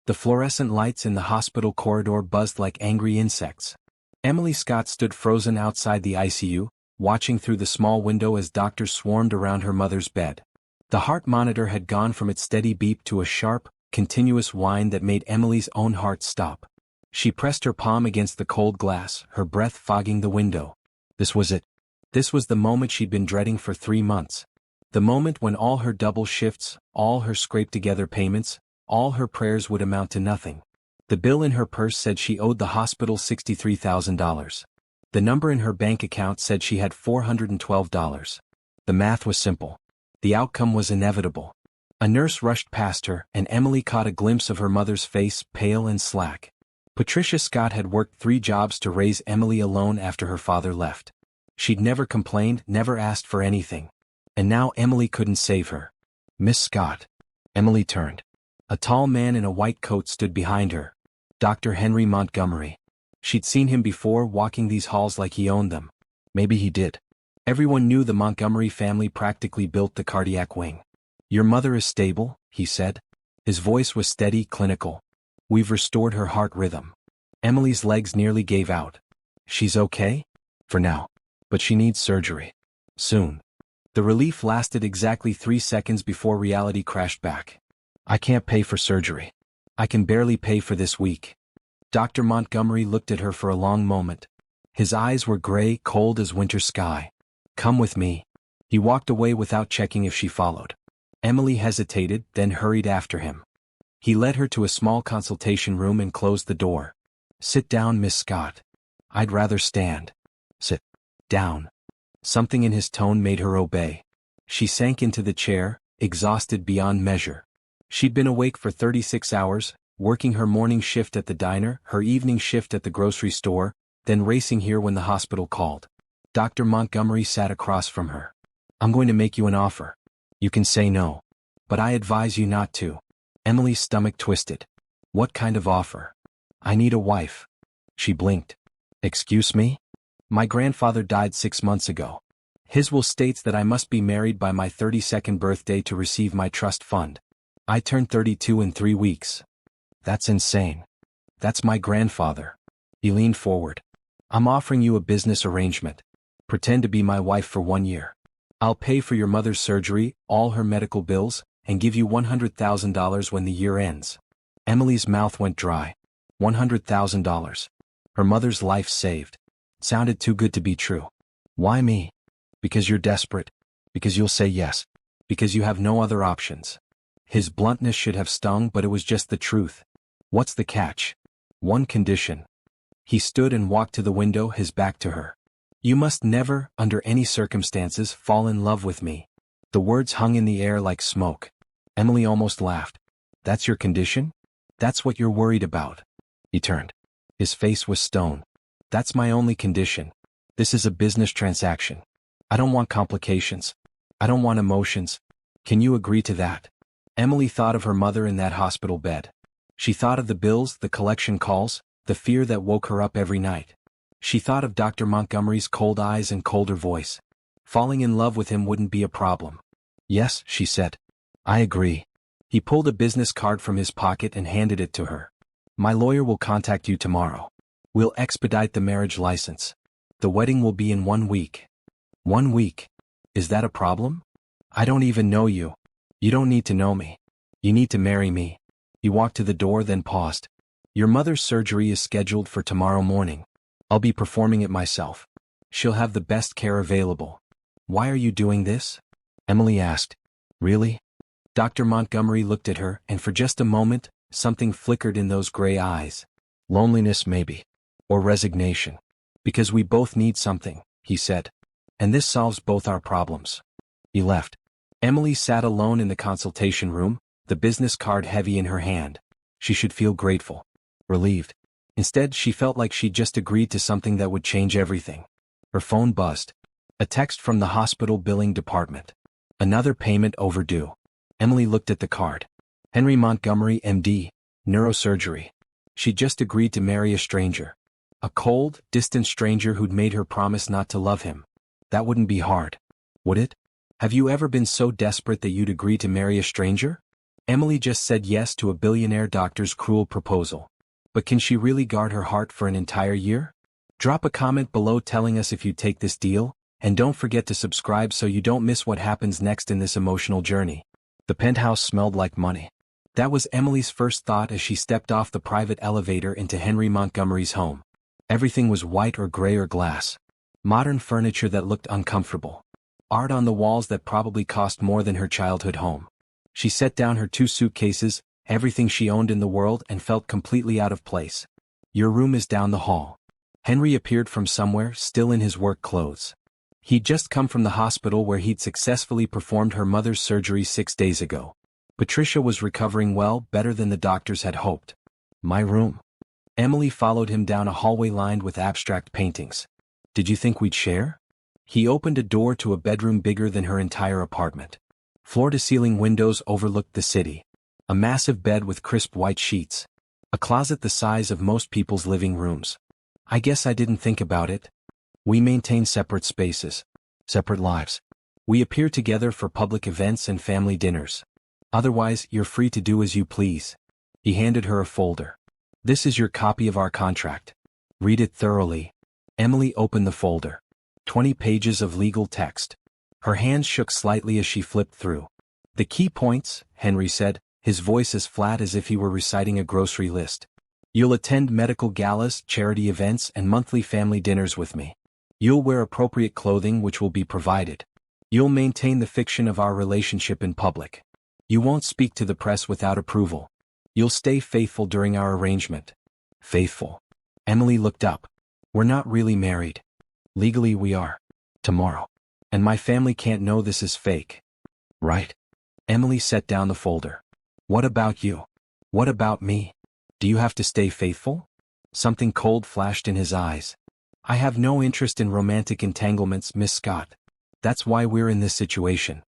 The fluorescent lights in the hospital corridor buzzed like angry insects. Emily Scott stood frozen outside the ICU, watching through the small window as doctors swarmed around her mother's bed. The heart monitor had gone from its steady beep to a sharp, continuous whine that made Emily's own heart stop. She pressed her palm against the cold glass, her breath fogging the window. This was it. This was the moment she'd been dreading for 3 months. The moment when all her double shifts, all her scraped-together payments, all her prayers would amount to nothing. The bill in her purse said she owed the hospital $63,000. The number in her bank account said she had $412. The math was simple. The outcome was inevitable. A nurse rushed past her, and Emily caught a glimpse of her mother's face, pale and slack. Patricia Scott had worked 3 jobs to raise Emily alone after her father left. She'd never complained, never asked for anything. And now Emily couldn't save her. "Miss Scott." Emily turned. A tall man in a white coat stood behind her. Dr. Henry Montgomery. She'd seen him before, walking these halls like he owned them. Maybe he did. Everyone knew the Montgomery family practically built the cardiac wing. "Your mother is stable," he said. His voice was steady, clinical. "We've restored her heart rhythm." Emily's legs nearly gave out. "She's okay? For now. But she needs surgery. Soon." The relief lasted exactly 3 seconds before reality crashed back. "I can't pay for surgery. I can barely pay for this week." Dr. Montgomery looked at her for a long moment. His eyes were gray, cold as winter sky. "Come with me." He walked away without checking if she followed. Emily hesitated, then hurried after him. He led her to a small consultation room and closed the door. "Sit down, Miss Scott." "I'd rather stand." "Sit down." Something in his tone made her obey. She sank into the chair, exhausted beyond measure. She'd been awake for 36 hours, working her morning shift at the diner, her evening shift at the grocery store, then racing here when the hospital called. Dr. Montgomery sat across from her. "I'm going to make you an offer. You can say no. But I advise you not to." Emily's stomach twisted. "What kind of offer?" "I need a wife." She blinked. "Excuse me? My grandfather died 6 months ago. His will states that I must be married by my 32nd birthday to receive my trust fund. I turn 32 in 3 weeks. That's insane. That's my grandfather." He leaned forward. "I'm offering you a business arrangement. Pretend to be my wife for 1 year. I'll pay for your mother's surgery, all her medical bills, and give you $100,000 when the year ends." Emily's mouth went dry. $100,000. Her mother's life saved. Sounded too good to be true. "Why me?" "Because you're desperate. Because you'll say yes. Because you have no other options." His bluntness should have stung, but it was just the truth. "What's the catch?" "One condition." He stood and walked to the window, his back to her. "You must never, under any circumstances, fall in love with me." The words hung in the air like smoke. Emily almost laughed. "That's your condition? That's what you're worried about?" He turned. His face was stone. "That's my only condition. This is a business transaction. I don't want complications. I don't want emotions. Can you agree to that?" Emily thought of her mother in that hospital bed. She thought of the bills, the collection calls, the fear that woke her up every night. She thought of Dr. Montgomery's cold eyes and colder voice. Falling in love with him wouldn't be a problem. "Yes," she said. "I agree." He pulled a business card from his pocket and handed it to her. "My lawyer will contact you tomorrow. We'll expedite the marriage license. The wedding will be in 1 week." 1 week? Is that a problem? "I don't even know you. You don't need to know me. You need to marry me." He walked to the door, then paused. "Your mother's surgery is scheduled for tomorrow morning. I'll be performing it myself. She'll have the best care available." "Why are you doing this?" Emily asked. "Really?" Dr. Montgomery looked at her, and for just a moment, something flickered in those gray eyes. "Loneliness, maybe. Or resignation. Because we both need something," he said. "And this solves both our problems." He left. Emily sat alone in the consultation room, the business card heavy in her hand. She should feel grateful. Relieved. Instead, she felt like she'd just agreed to something that would change everything. Her phone buzzed. A text from the hospital billing department. Another payment overdue. Emily looked at the card. Henry Montgomery, MD, neurosurgery. She'd just agreed to marry a stranger. A cold, distant stranger who'd made her promise not to love him. That wouldn't be hard, would it? Have you ever been so desperate that you'd agree to marry a stranger? Emily just said yes to a billionaire doctor's cruel proposal. But can she really guard her heart for an entire year? Drop a comment below telling us if you take this deal, and don't forget to subscribe so you don't miss what happens next in this emotional journey. The penthouse smelled like money. That was Emily's first thought as she stepped off the private elevator into Henry Montgomery's home. Everything was white or gray or glass. Modern furniture that looked uncomfortable. Art on the walls that probably cost more than her childhood home. She set down her 2 suitcases, everything she owned in the world, and felt completely out of place. Your room is down the hall. Henry appeared from somewhere, still in his work clothes. He'd just come from the hospital where he'd successfully performed her mother's surgery 6 days ago. Patricia was recovering well, better than the doctors had hoped. My room. Emily followed him down a hallway lined with abstract paintings. Did you think we'd share? He opened a door to a bedroom bigger than her entire apartment. Floor-to-ceiling windows overlooked the city. A massive bed with crisp white sheets. A closet the size of most people's living rooms. I guess I didn't think about it. We maintain separate spaces. Separate lives. We appear together for public events and family dinners. Otherwise, you're free to do as you please. He handed her a folder. This is your copy of our contract. Read it thoroughly. Emily opened the folder. 20 pages of legal text. Her hands shook slightly as she flipped through. The key points, Henry said, his voice as flat as if he were reciting a grocery list. You'll attend medical galas, charity events, and monthly family dinners with me. You'll wear appropriate clothing which will be provided. You'll maintain the fiction of our relationship in public. You won't speak to the press without approval. You'll stay faithful during our arrangement. Faithful. Emily looked up. We're not really married. Legally we are. Tomorrow. And my family can't know this is fake. Right? Emily set down the folder. What about you? What about me? Do you have to stay faithful? Something cold flashed in his eyes. I have no interest in romantic entanglements, Miss Scott. That's why we're in this situation.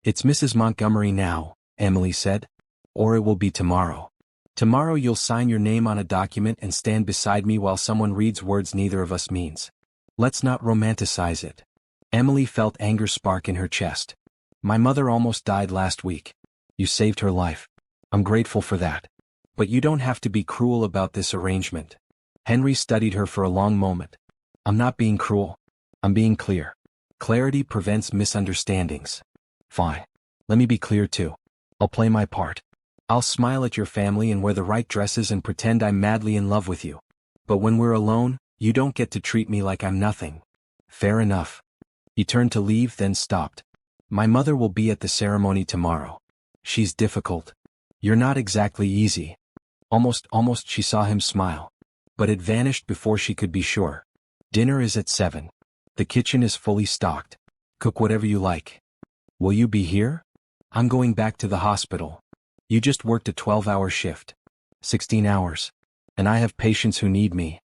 It's Mrs. Montgomery now, Emily said. Or it will be tomorrow. Tomorrow you'll sign your name on a document and stand beside me while someone reads words neither of us means. Let's not romanticize it. Emily felt anger spark in her chest. My mother almost died last week. You saved her life. I'm grateful for that. But you don't have to be cruel about this arrangement. Henry studied her for a long moment. I'm not being cruel. I'm being clear. Clarity prevents misunderstandings. Fine. Let me be clear too. I'll play my part. I'll smile at your family and wear the right dresses and pretend I'm madly in love with you. But when we're alone, you don't get to treat me like I'm nothing. Fair enough. He turned to leave, then stopped. My mother will be at the ceremony tomorrow. She's difficult. You're not exactly easy. Almost she saw him smile. But it vanished before she could be sure. Dinner is at 7. The kitchen is fully stocked. Cook whatever you like. Will you be here? I'm going back to the hospital. You just worked a 12-hour shift. 16 hours. And I have patients who need me.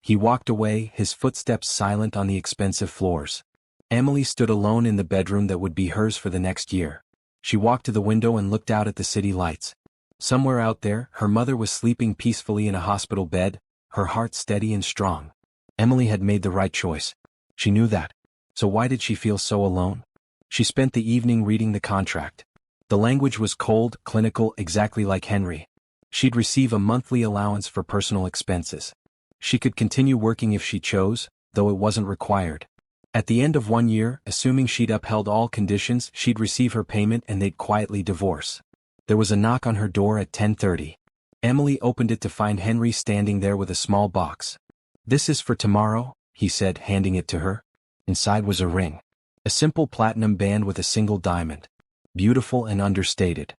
He walked away, his footsteps silent on the expensive floors. Emily stood alone in the bedroom that would be hers for the next year. She walked to the window and looked out at the city lights. Somewhere out there, her mother was sleeping peacefully in a hospital bed, her heart steady and strong. Emily had made the right choice. She knew that. So why did she feel so alone? She spent the evening reading the contract. The language was cold, clinical, exactly like Henry. She'd receive a monthly allowance for personal expenses. She could continue working if she chose, though it wasn't required. At the end of 1 year, assuming she'd upheld all conditions, she'd receive her payment and they'd quietly divorce. There was a knock on her door at 10:30. Emily opened it to find Henry standing there with a small box. This is for tomorrow, he said, handing it to her. Inside was a ring. A simple platinum band with a single diamond. Beautiful and understated.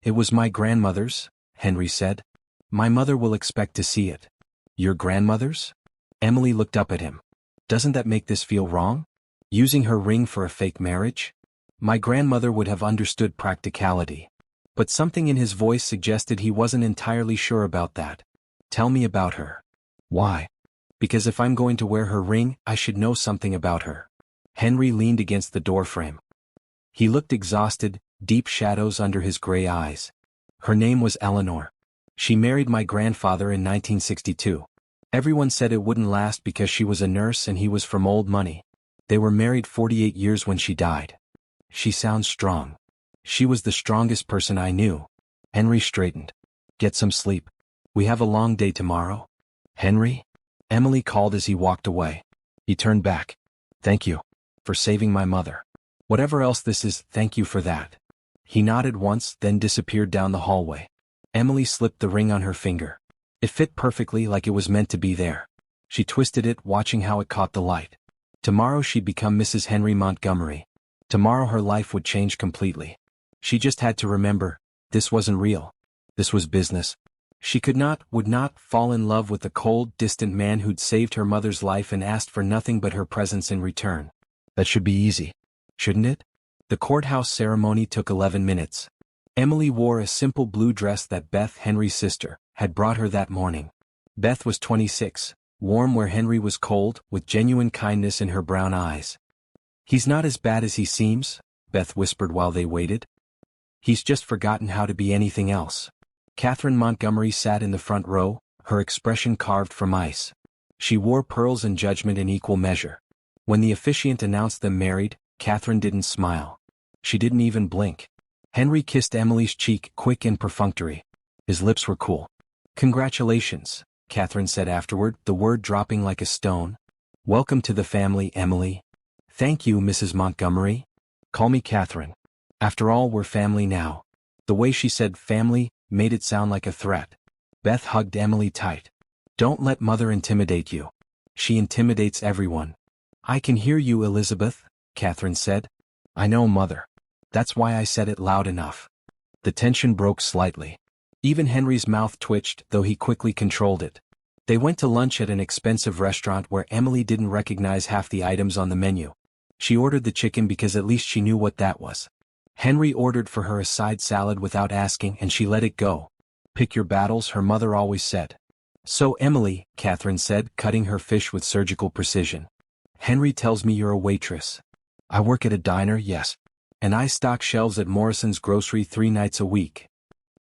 It was my grandmother's, Henry said. My mother will expect to see it. Your grandmother's? Emily looked up at him. Doesn't that make this feel wrong? Using her ring for a fake marriage? My grandmother would have understood practicality. But something in his voice suggested he wasn't entirely sure about that. Tell me about her. Why? Because if I'm going to wear her ring, I should know something about her. Henry leaned against the doorframe. He looked exhausted, deep shadows under his gray eyes. Her name was Eleanor. She married my grandfather in 1962. Everyone said it wouldn't last because she was a nurse and he was from old money. They were married 48 years when she died. She sounds strong. She was the strongest person I knew. Henry straightened. Get some sleep. We have a long day tomorrow. Henry? Emily called as he walked away. He turned back. Thank you. For saving my mother. Whatever else this is, thank you for that. He nodded once, then disappeared down the hallway. Emily slipped the ring on her finger. It fit perfectly, like it was meant to be there. She twisted it, watching how it caught the light. Tomorrow she'd become Mrs. Henry Montgomery. Tomorrow her life would change completely. She just had to remember, this wasn't real. This was business. She would not fall in love with the cold, distant man who'd saved her mother's life and asked for nothing but her presence in return. That should be easy, shouldn't it? The courthouse ceremony took 11 minutes. Emily wore a simple blue dress that Beth, Henry's sister, had brought her that morning. Beth was 26, warm where Henry was cold, with genuine kindness in her brown eyes. He's not as bad as he seems, Beth whispered while they waited. He's just forgotten how to be anything else. Catherine Montgomery sat in the front row, her expression carved from ice. She wore pearls and judgment in equal measure. When the officiant announced them married, Catherine didn't smile. She didn't even blink. Henry kissed Emily's cheek, quick and perfunctory. His lips were cool. Congratulations, Catherine said afterward, the word dropping like a stone. Welcome to the family, Emily. Thank you, Mrs. Montgomery. Call me Catherine. After all, we're family now. The way she said family made it sound like a threat. Beth hugged Emily tight. Don't let Mother intimidate you. She intimidates everyone. I can hear you, Elizabeth, Catherine said. I know, Mother. That's why I said it loud enough. The tension broke slightly. Even Henry's mouth twitched, though he quickly controlled it. They went to lunch at an expensive restaurant where Emily didn't recognize half the items on the menu. She ordered the chicken because at least she knew what that was. Henry ordered for her a side salad without asking, and she let it go. Pick your battles, her mother always said. So Emily, Catherine said, cutting her fish with surgical precision. Henry tells me you're a waitress. I work at a diner, yes. And I stock shelves at Morrison's grocery 3 nights a week.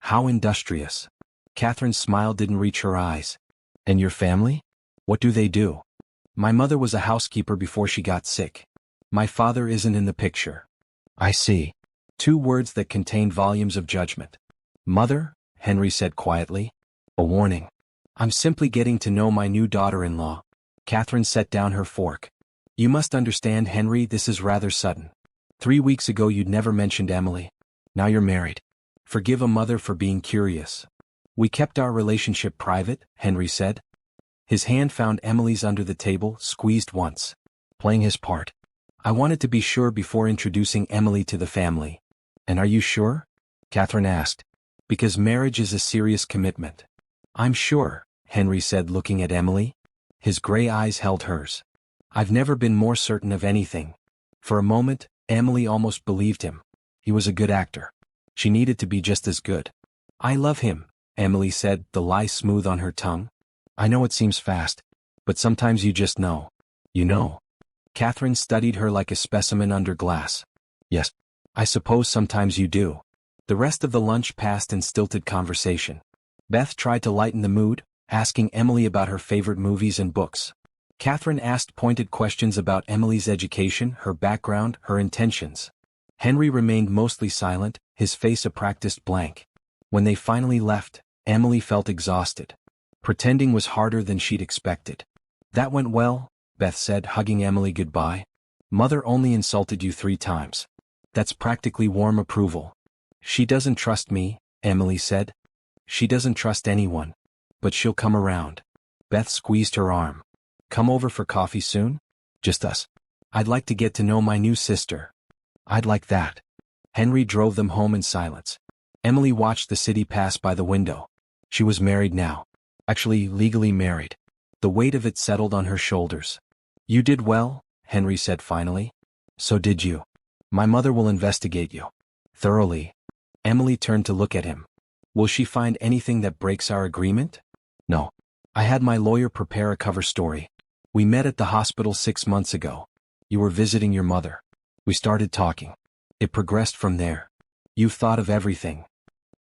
How industrious. Catherine's smile didn't reach her eyes. And your family? What do they do? My mother was a housekeeper before she got sick. My father isn't in the picture. I see. 2 words that contained volumes of judgment. Mother, Henry said quietly. A warning. I'm simply getting to know my new daughter-in-law. Catherine set down her fork. You must understand, Henry, this is rather sudden. 3 weeks ago you'd never mentioned Emily. Now you're married. Forgive a mother for being curious. We kept our relationship private, Henry said. His hand found Emily's under the table, squeezed once. Playing his part. I wanted to be sure before introducing Emily to the family. And are you sure? Catherine asked. Because marriage is a serious commitment. I'm sure, Henry said, looking at Emily. His gray eyes held hers. I've never been more certain of anything. For a moment, Emily almost believed him. He was a good actor. She needed to be just as good. I love him, Emily said, the lie smooth on her tongue. I know it seems fast, but sometimes you just know. You know. Catherine studied her like a specimen under glass. Yes, I suppose sometimes you do. The rest of the lunch passed in stilted conversation. Beth tried to lighten the mood, asking Emily about her favorite movies and books. Catherine asked pointed questions about Emily's education, her background, her intentions. Henry remained mostly silent, his face a practiced blank. When they finally left, Emily felt exhausted. Pretending was harder than she'd expected. That went well, Beth said, hugging Emily goodbye. Mother only insulted you 3 times. That's practically warm approval. She doesn't trust me, Emily said. She doesn't trust anyone. But she'll come around. Beth squeezed her arm. Come over for coffee soon? Just us. I'd like to get to know my new sister. I'd like that. Henry drove them home in silence. Emily watched the city pass by the window. She was married now. Actually, legally married. The weight of it settled on her shoulders. You did well, Henry said finally. So did you. My mother will investigate you. Thoroughly. Emily turned to look at him. Will she find anything that breaks our agreement? No. I had my lawyer prepare a cover story. We met at the hospital 6 months ago. You were visiting your mother. We started talking. It progressed from there. You've thought of everything.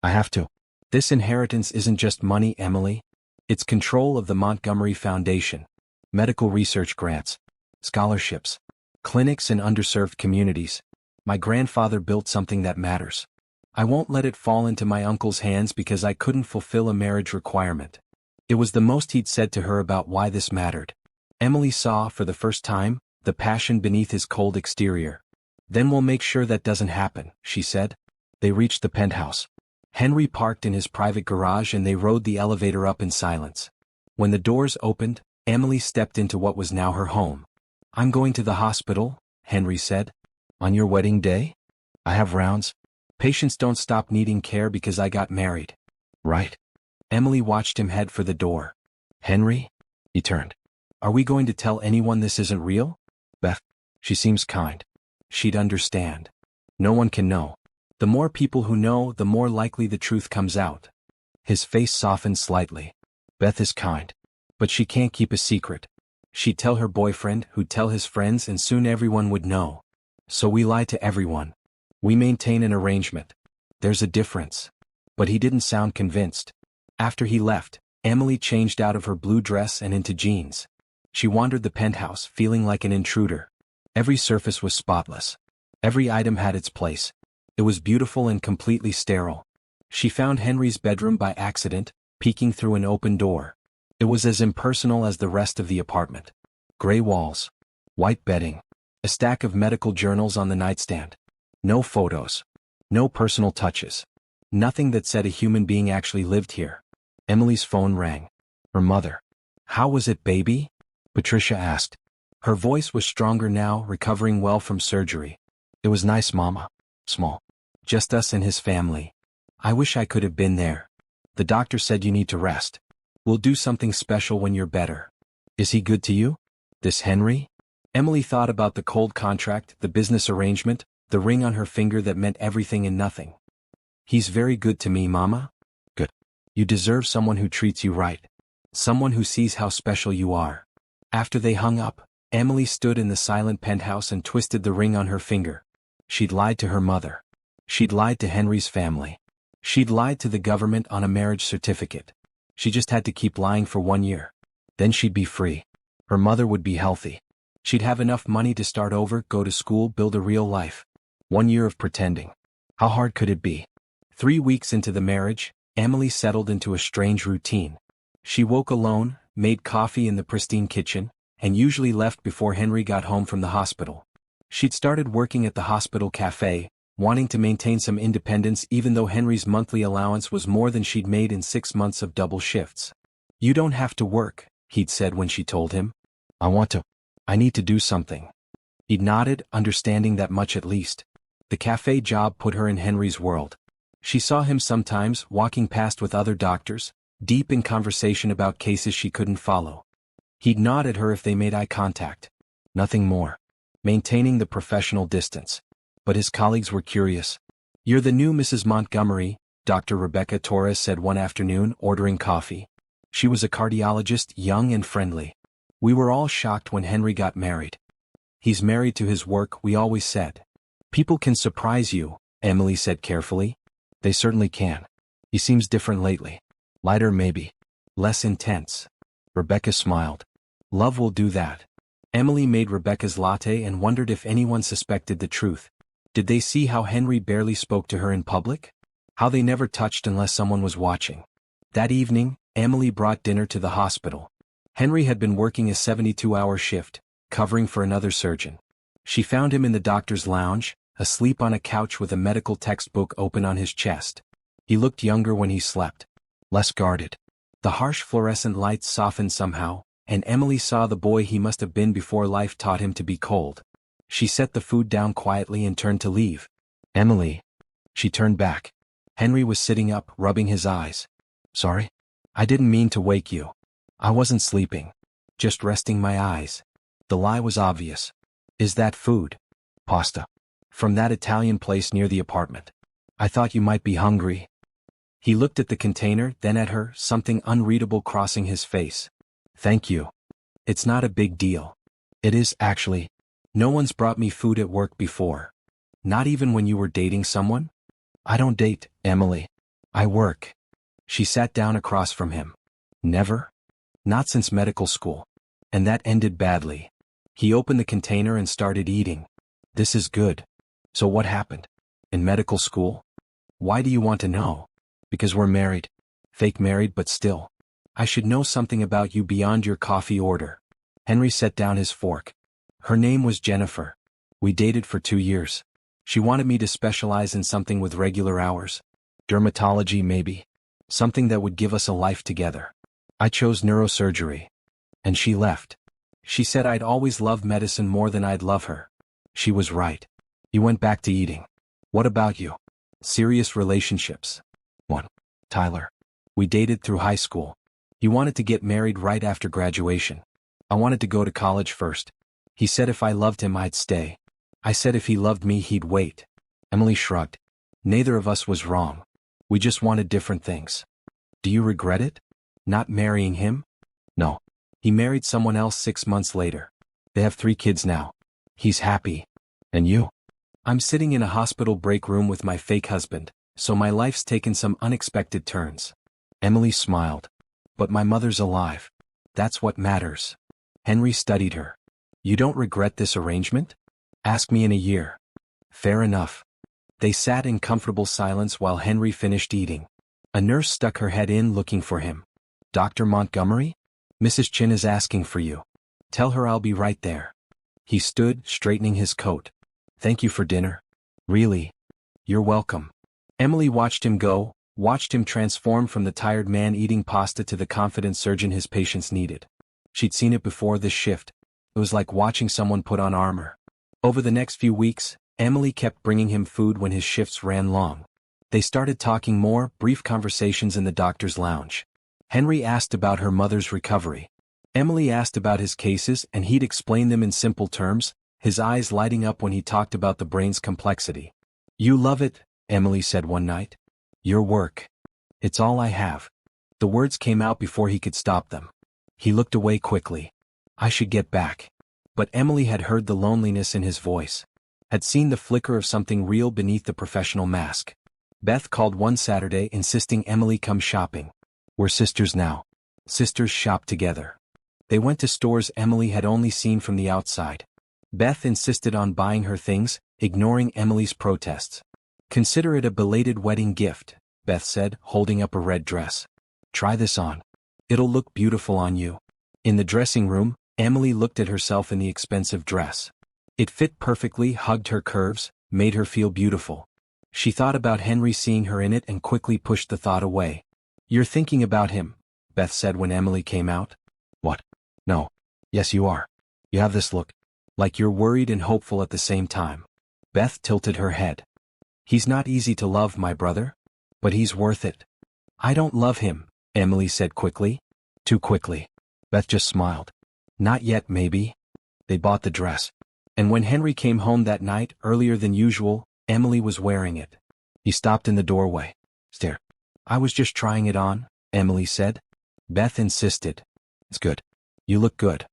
I have to. This inheritance isn't just money, Emily. It's control of the Montgomery Foundation. Medical research grants. Scholarships. Clinics in underserved communities. My grandfather built something that matters. I won't let it fall into my uncle's hands because I couldn't fulfill a marriage requirement. It was the most he'd said to her about why this mattered. Emily saw, for the first time, the passion beneath his cold exterior. Then we'll make sure that doesn't happen, she said. They reached the penthouse. Henry parked in his private garage and they rode the elevator up in silence. When the doors opened, Emily stepped into what was now her home. I'm going to the hospital, Henry said. On your wedding day? I have rounds. Patients don't stop needing care because I got married. Right? Emily watched him head for the door. Henry? He turned. Are we going to tell anyone this isn't real? Beth. She seems kind. She'd understand. No one can know. The more people who know, the more likely the truth comes out. His face softened slightly. Beth is kind. But she can't keep a secret. She'd tell her boyfriend, who'd tell his friends, and soon everyone would know. So we lie to everyone. We maintain an arrangement. There's a difference. But he didn't sound convinced. After he left, Emily changed out of her blue dress and into jeans. She wandered the penthouse, feeling like an intruder. Every surface was spotless. Every item had its place. It was beautiful and completely sterile. She found Henry's bedroom by accident, peeking through an open door. It was as impersonal as the rest of the apartment. Gray walls. White bedding. A stack of medical journals on the nightstand. No photos. No personal touches. Nothing that said a human being actually lived here. Emily's phone rang. Her mother. How was it, baby? Patricia asked. Her voice was stronger now, recovering well from surgery. It was nice, Mama. Small. Just us and his family. I wish I could have been there. The doctor said you need to rest. We'll do something special when you're better. Is he good to you? This Henry? Emily thought about the cold contract, the business arrangement, the ring on her finger that meant everything and nothing. He's very good to me, Mama. Good. You deserve someone who treats you right. Someone who sees how special you are. After they hung up, Emily stood in the silent penthouse and twisted the ring on her finger. She'd lied to her mother. She'd lied to Henry's family. She'd lied to the government on a marriage certificate. She just had to keep lying for 1 year. Then she'd be free. Her mother would be healthy. She'd have enough money to start over, go to school, build a real life. 1 year of pretending. How hard could it be? 3 weeks into the marriage, Emily settled into a strange routine. She woke alone, made coffee in the pristine kitchen, and usually left before Henry got home from the hospital. She'd started working at the hospital cafe, wanting to maintain some independence even though Henry's monthly allowance was more than she'd made in 6 months of double shifts. You don't have to work, he'd said when she told him. I want to. I need to do something. He'd nodded, understanding that much at least. The cafe job put her in Henry's world. She saw him sometimes, walking past with other doctors, deep in conversation about cases she couldn't follow. He'd nod at her if they made eye contact. Nothing more. Maintaining the professional distance. But his colleagues were curious. You're the new Mrs. Montgomery, Dr. Rebecca Torres said one afternoon, ordering coffee. She was a cardiologist, young and friendly. We were all shocked when Henry got married. He's married to his work, we always said. People can surprise you, Emily said carefully. They certainly can. He seems different lately. Lighter maybe. Less intense. Rebecca smiled. Love will do that. Emily made Rebecca's latte and wondered if anyone suspected the truth. Did they see how Henry barely spoke to her in public? How they never touched unless someone was watching? That evening, Emily brought dinner to the hospital. Henry had been working a 72-hour shift, covering for another surgeon. She found him in the doctor's lounge, asleep on a couch with a medical textbook open on his chest. He looked younger when he slept. Less guarded. The harsh fluorescent lights softened somehow, and Emily saw the boy he must have been before life taught him to be cold. She set the food down quietly and turned to leave. Emily. She turned back. Henry was sitting up, rubbing his eyes. Sorry? I didn't mean to wake you. I wasn't sleeping. Just resting my eyes. The lie was obvious. Is that food? Pasta. From that Italian place near the apartment. I thought you might be hungry. He looked at the container, then at her, something unreadable crossing his face. Thank you. It's not a big deal. It is, actually. No one's brought me food at work before. Not even when you were dating someone? I don't date, Emily. I work. She sat down across from him. Never? Not since medical school. And that ended badly. He opened the container and started eating. This is good. So what happened? In medical school? Why do you want to know? Because we're married. Fake married, but still. I should know something about you beyond your coffee order. Henry set down his fork. Her name was Jennifer. We dated for 2 years. She wanted me to specialize in something with regular hours. Dermatology, maybe. Something that would give us a life together. I chose neurosurgery. And she left. She said I'd always love medicine more than I'd love her. She was right. You went back to eating. What about you? Serious relationships. 1. Tyler. We dated through high school. He wanted to get married right after graduation. I wanted to go to college first. He said if I loved him I'd stay. I said if he loved me he'd wait. Emily shrugged. Neither of us was wrong. We just wanted different things. Do you regret it? Not marrying him? No. He married someone else 6 months later. They have 3 kids now. He's happy. And you? I'm sitting in a hospital break room with my fake husband, so my life's taken some unexpected turns. Emily smiled. But my mother's alive. That's what matters. Henry studied her. You don't regret this arrangement? Ask me in a year. Fair enough. They sat in comfortable silence while Henry finished eating. A nurse stuck her head in looking for him. Dr. Montgomery? Mrs. Chin is asking for you. Tell her I'll be right there. He stood, straightening his coat. Thank you for dinner. Really? You're welcome. Emily watched him go, watched him transform from the tired man eating pasta to the confident surgeon his patients needed. She'd seen it before this shift. It was like watching someone put on armor. Over the next few weeks, Emily kept bringing him food when his shifts ran long. They started talking more, brief conversations in the doctor's lounge. Henry asked about her mother's recovery. Emily asked about his cases and he'd explain them in simple terms, his eyes lighting up when he talked about the brain's complexity. You love it, Emily said one night. Your work. It's all I have. The words came out before he could stop them. He looked away quickly. I should get back. But Emily had heard the loneliness in his voice, had seen the flicker of something real beneath the professional mask. Beth called one Saturday insisting Emily come shopping. We're sisters now. Sisters shop together. They went to stores Emily had only seen from the outside. Beth insisted on buying her things, ignoring Emily's protests. Consider it a belated wedding gift, Beth said, holding up a red dress. Try this on. It'll look beautiful on you. In the dressing room, Emily looked at herself in the expensive dress. It fit perfectly, hugged her curves, made her feel beautiful. She thought about Henry seeing her in it and quickly pushed the thought away. You're thinking about him, Beth said when Emily came out. What? No. Yes, you are. You have this look. Like you're worried and hopeful at the same time. Beth tilted her head. He's not easy to love, my brother. But he's worth it. I don't love him, Emily said quickly. Too quickly. Beth just smiled. Not yet, maybe. They bought the dress. And when Henry came home that night, earlier than usual, Emily was wearing it. He stopped in the doorway. Stare. I was just trying it on, Emily said. Beth insisted. It's good. You look good.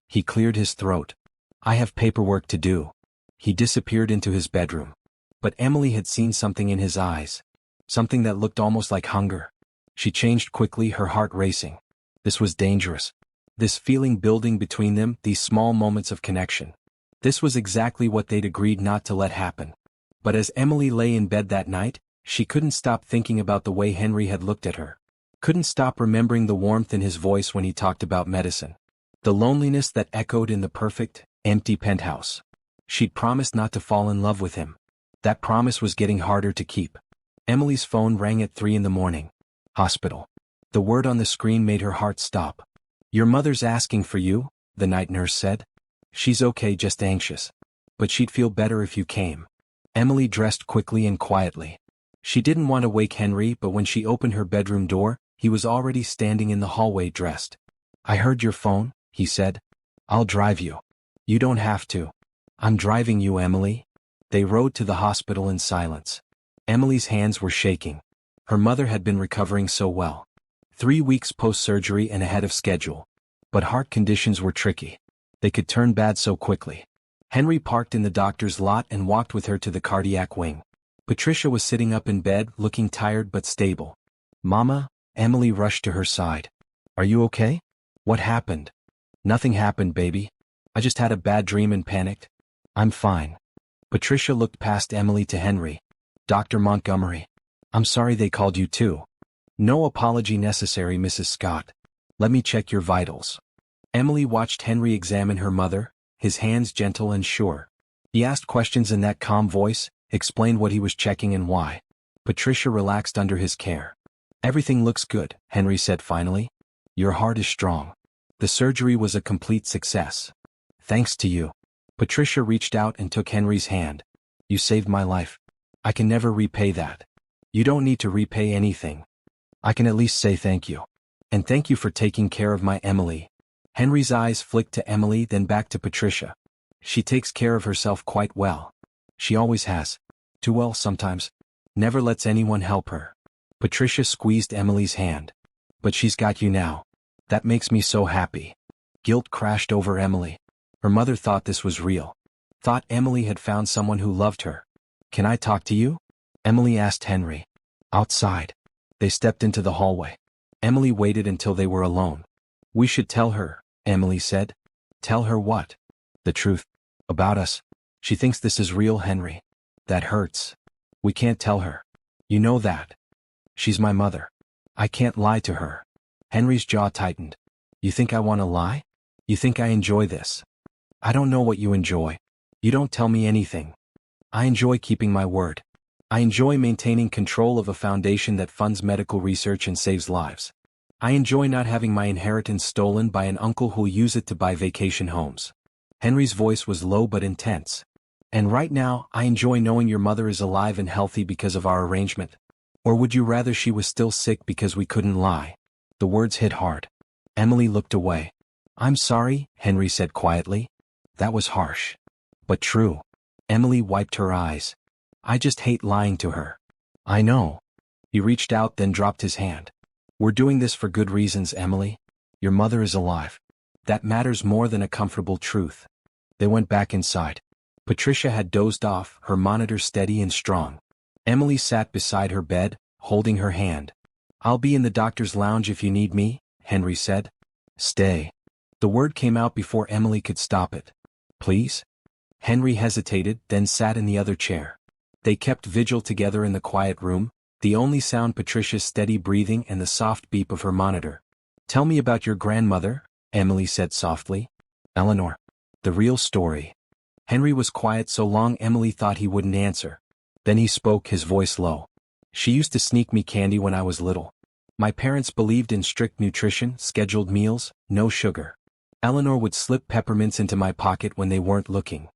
He cleared his throat. I have paperwork to do. He disappeared into his bedroom. But Emily had seen something in his eyes. Something that looked almost like hunger. She changed quickly, her heart racing. This was dangerous. This feeling building between them, these small moments of connection. This was exactly what they'd agreed not to let happen. But as Emily lay in bed that night, she couldn't stop thinking about the way Henry had looked at her. Couldn't stop remembering the warmth in his voice when he talked about medicine. The loneliness that echoed in the perfect, empty penthouse. She'd promised not to fall in love with him. That promise was getting harder to keep. Emily's phone rang at 3 a.m. Hospital. The word on the screen made her heart stop. Your mother's asking for you, the night nurse said. She's okay, just anxious. But she'd feel better if you came. Emily dressed quickly and quietly. She didn't want to wake Henry, but when she opened her bedroom door, he was already standing in the hallway dressed. I heard your phone, he said. I'll drive you. You don't have to. I'm driving you, Emily. They rode to the hospital in silence. Emily's hands were shaking. Her mother had been recovering so well. 3 weeks post-surgery and ahead of schedule. But heart conditions were tricky. They could turn bad so quickly. Henry parked in the doctor's lot and walked with her to the cardiac wing. Patricia was sitting up in bed, looking tired but stable. Mama, Emily rushed to her side. Are you okay? What happened? Nothing happened, baby. I just had a bad dream and panicked. I'm fine. Patricia looked past Emily to Henry. Dr. Montgomery. I'm sorry they called you too. No apology necessary, Mrs. Scott. Let me check your vitals. Emily watched Henry examine her mother, his hands gentle and sure. He asked questions in that calm voice, explained what he was checking and why. Patricia relaxed under his care. Everything looks good, Henry said finally. Your heart is strong. The surgery was a complete success. Thanks to you. Patricia reached out and took Henry's hand. You saved my life. I can never repay that. You don't need to repay anything. I can at least say thank you. And thank you for taking care of my Emily. Henry's eyes flicked to Emily, then back to Patricia. She takes care of herself quite well. She always has. Too well sometimes. Never lets anyone help her. Patricia squeezed Emily's hand. But she's got you now. That makes me so happy. Guilt crashed over Emily. Her mother thought this was real. Thought Emily had found someone who loved her. Can I talk to you? Emily asked Henry. Outside. They stepped into the hallway. Emily waited until they were alone. We should tell her, Emily said. Tell her what? The truth. About us. She thinks this is real, Henry. That hurts. We can't tell her. You know that. She's my mother. I can't lie to her. Henry's jaw tightened. You think I want to lie? You think I enjoy this? I don't know what you enjoy. You don't tell me anything. I enjoy keeping my word. I enjoy maintaining control of a foundation that funds medical research and saves lives. I enjoy not having my inheritance stolen by an uncle who'll use it to buy vacation homes. Henry's voice was low but intense. And right now, I enjoy knowing your mother is alive and healthy because of our arrangement. Or would you rather she was still sick because we couldn't lie? The words hit hard. Emily looked away. I'm sorry, Henry said quietly. That was harsh. But true. Emily wiped her eyes. I just hate lying to her. I know. He reached out then dropped his hand. We're doing this for good reasons, Emily. Your mother is alive. That matters more than a comfortable truth. They went back inside. Patricia had dozed off, her monitor steady and strong. Emily sat beside her bed, holding her hand. I'll be in the doctor's lounge if you need me, Henry said. Stay. The word came out before Emily could stop it. Please? Henry hesitated, then sat in the other chair. They kept vigil together in the quiet room, the only sound Patricia's steady breathing and the soft beep of her monitor. Tell me about your grandmother, Emily said softly. Eleanor. The real story. Henry was quiet so long Emily thought he wouldn't answer. Then he spoke, his voice low. She used to sneak me candy when I was little. My parents believed in strict nutrition, scheduled meals, no sugar. Eleanor would slip peppermints into my pocket when they weren't looking.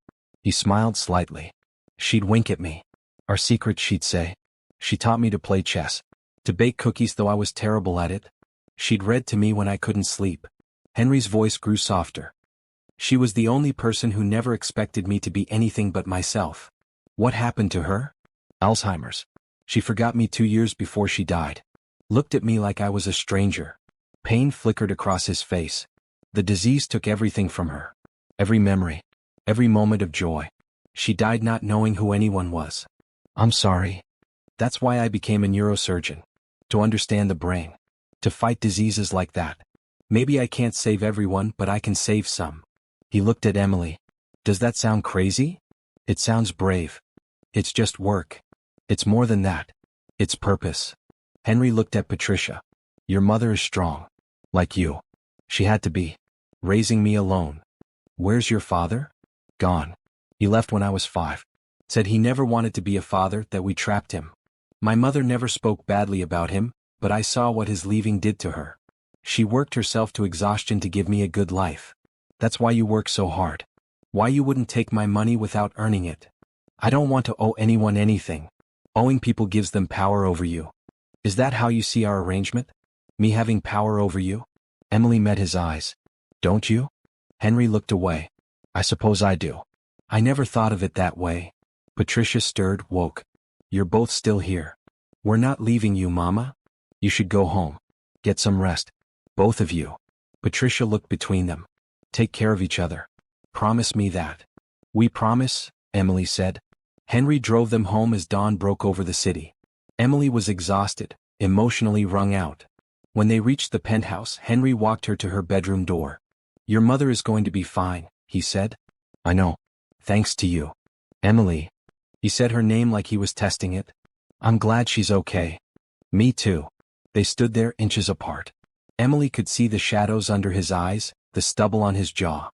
He smiled slightly. She'd wink at me. Our secret, she'd say. She taught me to play chess. To bake cookies though I was terrible at it. She'd read to me when I couldn't sleep. Henry's voice grew softer. She was the only person who never expected me to be anything but myself. What happened to her? Alzheimer's. She forgot me 2 years before she died. Looked at me like I was a stranger. Pain flickered across his face. The disease took everything from her. Every memory. Every moment of joy. She died not knowing who anyone was. I'm sorry. That's why I became a neurosurgeon. To understand the brain. To fight diseases like that. Maybe I can't save everyone, but I can save some. He looked at Emily. Does that sound crazy? It sounds brave. It's just work. It's more than that. It's purpose. Henry looked at Patricia. Your mother is strong. Like you. She had to be. Raising me alone. Where's your father? Gone. He left when I was 5. Said he never wanted to be a father, that we trapped him. My mother never spoke badly about him, but I saw what his leaving did to her. She worked herself to exhaustion to give me a good life. That's why you work so hard. Why you wouldn't take my money without earning it. I don't want to owe anyone anything. Owing people gives them power over you. Is that how you see our arrangement? Me having power over you? Emily met his eyes. Don't you? Henry looked away. I suppose I do. I never thought of it that way. Patricia stirred, woke. You're both still here. We're not leaving you, Mama. You should go home. Get some rest. Both of you. Patricia looked between them. Take care of each other. Promise me that. We promise, Emily said. Henry drove them home as dawn broke over the city. Emily was exhausted, emotionally wrung out. When they reached the penthouse, Henry walked her to her bedroom door. Your mother is going to be fine, he said. I know. Thanks to you. Emily. He said her name like he was testing it. I'm glad she's okay. Me too. They stood there inches apart. Emily could see the shadows under his eyes, the stubble on his jaw.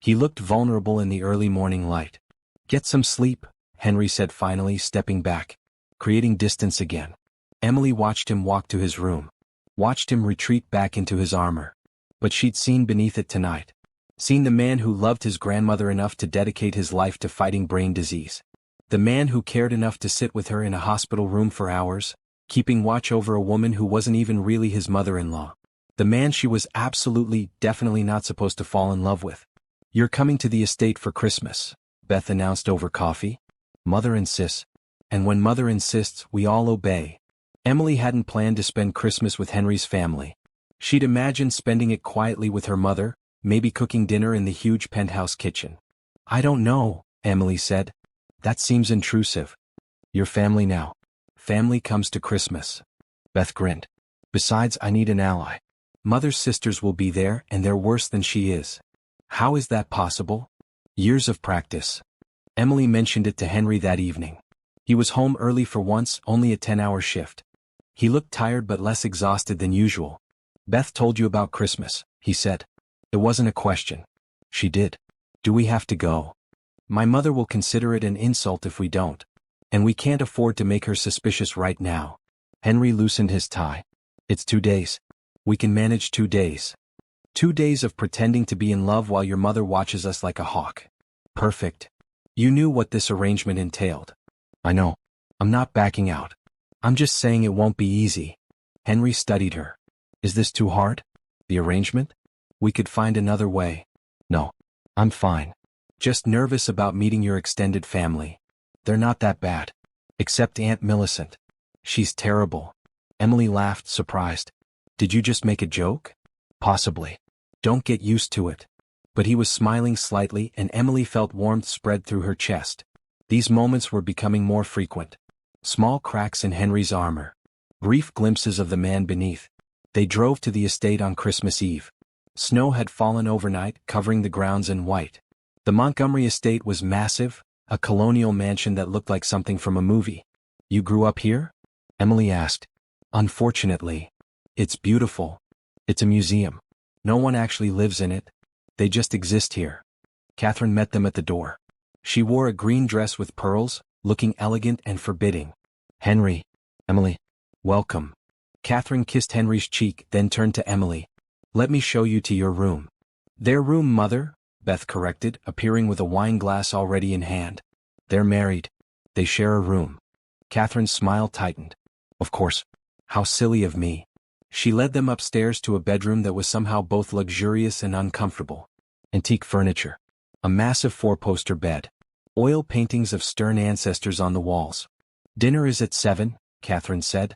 He looked vulnerable in the early morning light. Get some sleep, Henry said finally, stepping back, creating distance again. Emily watched him walk to his room. Watched him retreat back into his armor. But she'd seen beneath it tonight. Seen the man who loved his grandmother enough to dedicate his life to fighting brain disease. The man who cared enough to sit with her in a hospital room for hours, keeping watch over a woman who wasn't even really his mother-in-law. The man she was absolutely, definitely not supposed to fall in love with. You're coming to the estate for Christmas, Beth announced over coffee. Mother insists. And when Mother insists, we all obey. Emily hadn't planned to spend Christmas with Henry's family. She'd imagined spending it quietly with her mother, maybe cooking dinner in the huge penthouse kitchen. I don't know, Emily said. That seems intrusive. Your family now. Family comes to Christmas. Beth grinned. Besides, I need an ally. Mother's sisters will be there, and they're worse than she is. How is that possible? Years of practice. Emily mentioned it to Henry that evening. He was home early for once, only a 10-hour shift. He looked tired but less exhausted than usual. Beth told you about Christmas, he said. It wasn't a question. She did. Do we have to go? My mother will consider it an insult if we don't. And we can't afford to make her suspicious right now. Henry loosened his tie. It's 2 days. We can manage 2 days. 2 days of pretending to be in love while your mother watches us like a hawk. Perfect. You knew what this arrangement entailed. I know. I'm not backing out. I'm just saying it won't be easy. Henry studied her. Is this too hard? The arrangement? We could find another way. No. I'm fine. Just nervous about meeting your extended family. They're not that bad. Except Aunt Millicent. She's terrible. Emily laughed, surprised. Did you just make a joke? Possibly. Don't get used to it. But he was smiling slightly, and Emily felt warmth spread through her chest. These moments were becoming more frequent. Small cracks in Henry's armor. Brief glimpses of the man beneath. They drove to the estate on Christmas Eve. Snow had fallen overnight, covering the grounds in white. The Montgomery estate was massive, a colonial mansion that looked like something from a movie. You grew up here? Emily asked. Unfortunately. It's beautiful. It's a museum. No one actually lives in it. They just exist here. Catherine met them at the door. She wore a green dress with pearls, looking elegant and forbidding. Henry. Emily. Welcome. Catherine kissed Henry's cheek, then turned to Emily. Let me show you to your room. Their room, Mother, Beth corrected, appearing with a wine glass already in hand. They're married. They share a room. Catherine's smile tightened. Of course. How silly of me. She led them upstairs to a bedroom that was somehow both luxurious and uncomfortable. Antique furniture. A massive 4-poster bed. Oil paintings of stern ancestors on the walls. Dinner is at 7, Catherine said.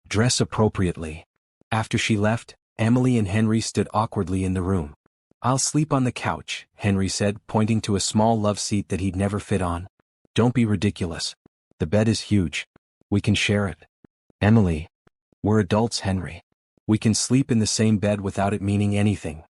Dress appropriately. After she left, Emily and Henry stood awkwardly in the room. I'll sleep on the couch, Henry said, pointing to a small love seat that he'd never fit on. Don't be ridiculous. The bed is huge. We can share it. Emily. We're adults, Henry. We can sleep in the same bed without it meaning anything.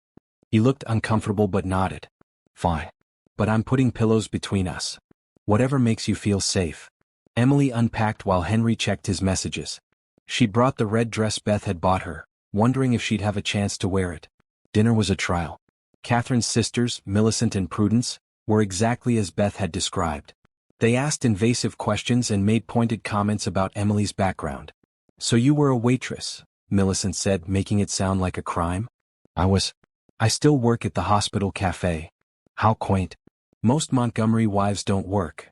He looked uncomfortable but nodded. Fine. But I'm putting pillows between us. Whatever makes you feel safe. Emily unpacked while Henry checked his messages. She brought the red dress Beth had bought her, wondering if she'd have a chance to wear it. Dinner was a trial. Catherine's sisters, Millicent and Prudence, were exactly as Beth had described. They asked invasive questions and made pointed comments about Emily's background. So you were a waitress, Millicent said, making it sound like a crime. I still work at the hospital cafe. How quaint. Most Montgomery wives don't work.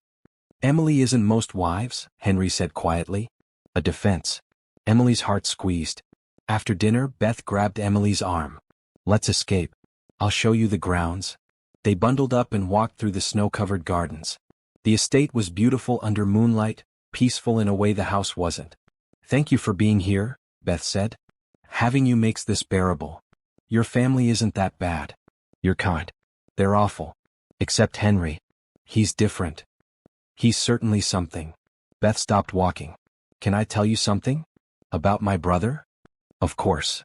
Emily isn't most wives, Henry said quietly. A defense. Emily's heart squeezed. After dinner, Beth grabbed Emily's arm. Let's escape. I'll show you the grounds. They bundled up and walked through the snow-covered gardens. The estate was beautiful under moonlight, peaceful in a way the house wasn't. Thank you for being here, Beth said. Having you makes this bearable. Your family isn't that bad. You're kind. They're awful. Except Henry. He's different. He's certainly something. Beth stopped walking. Can I tell you something? About my brother? Of course.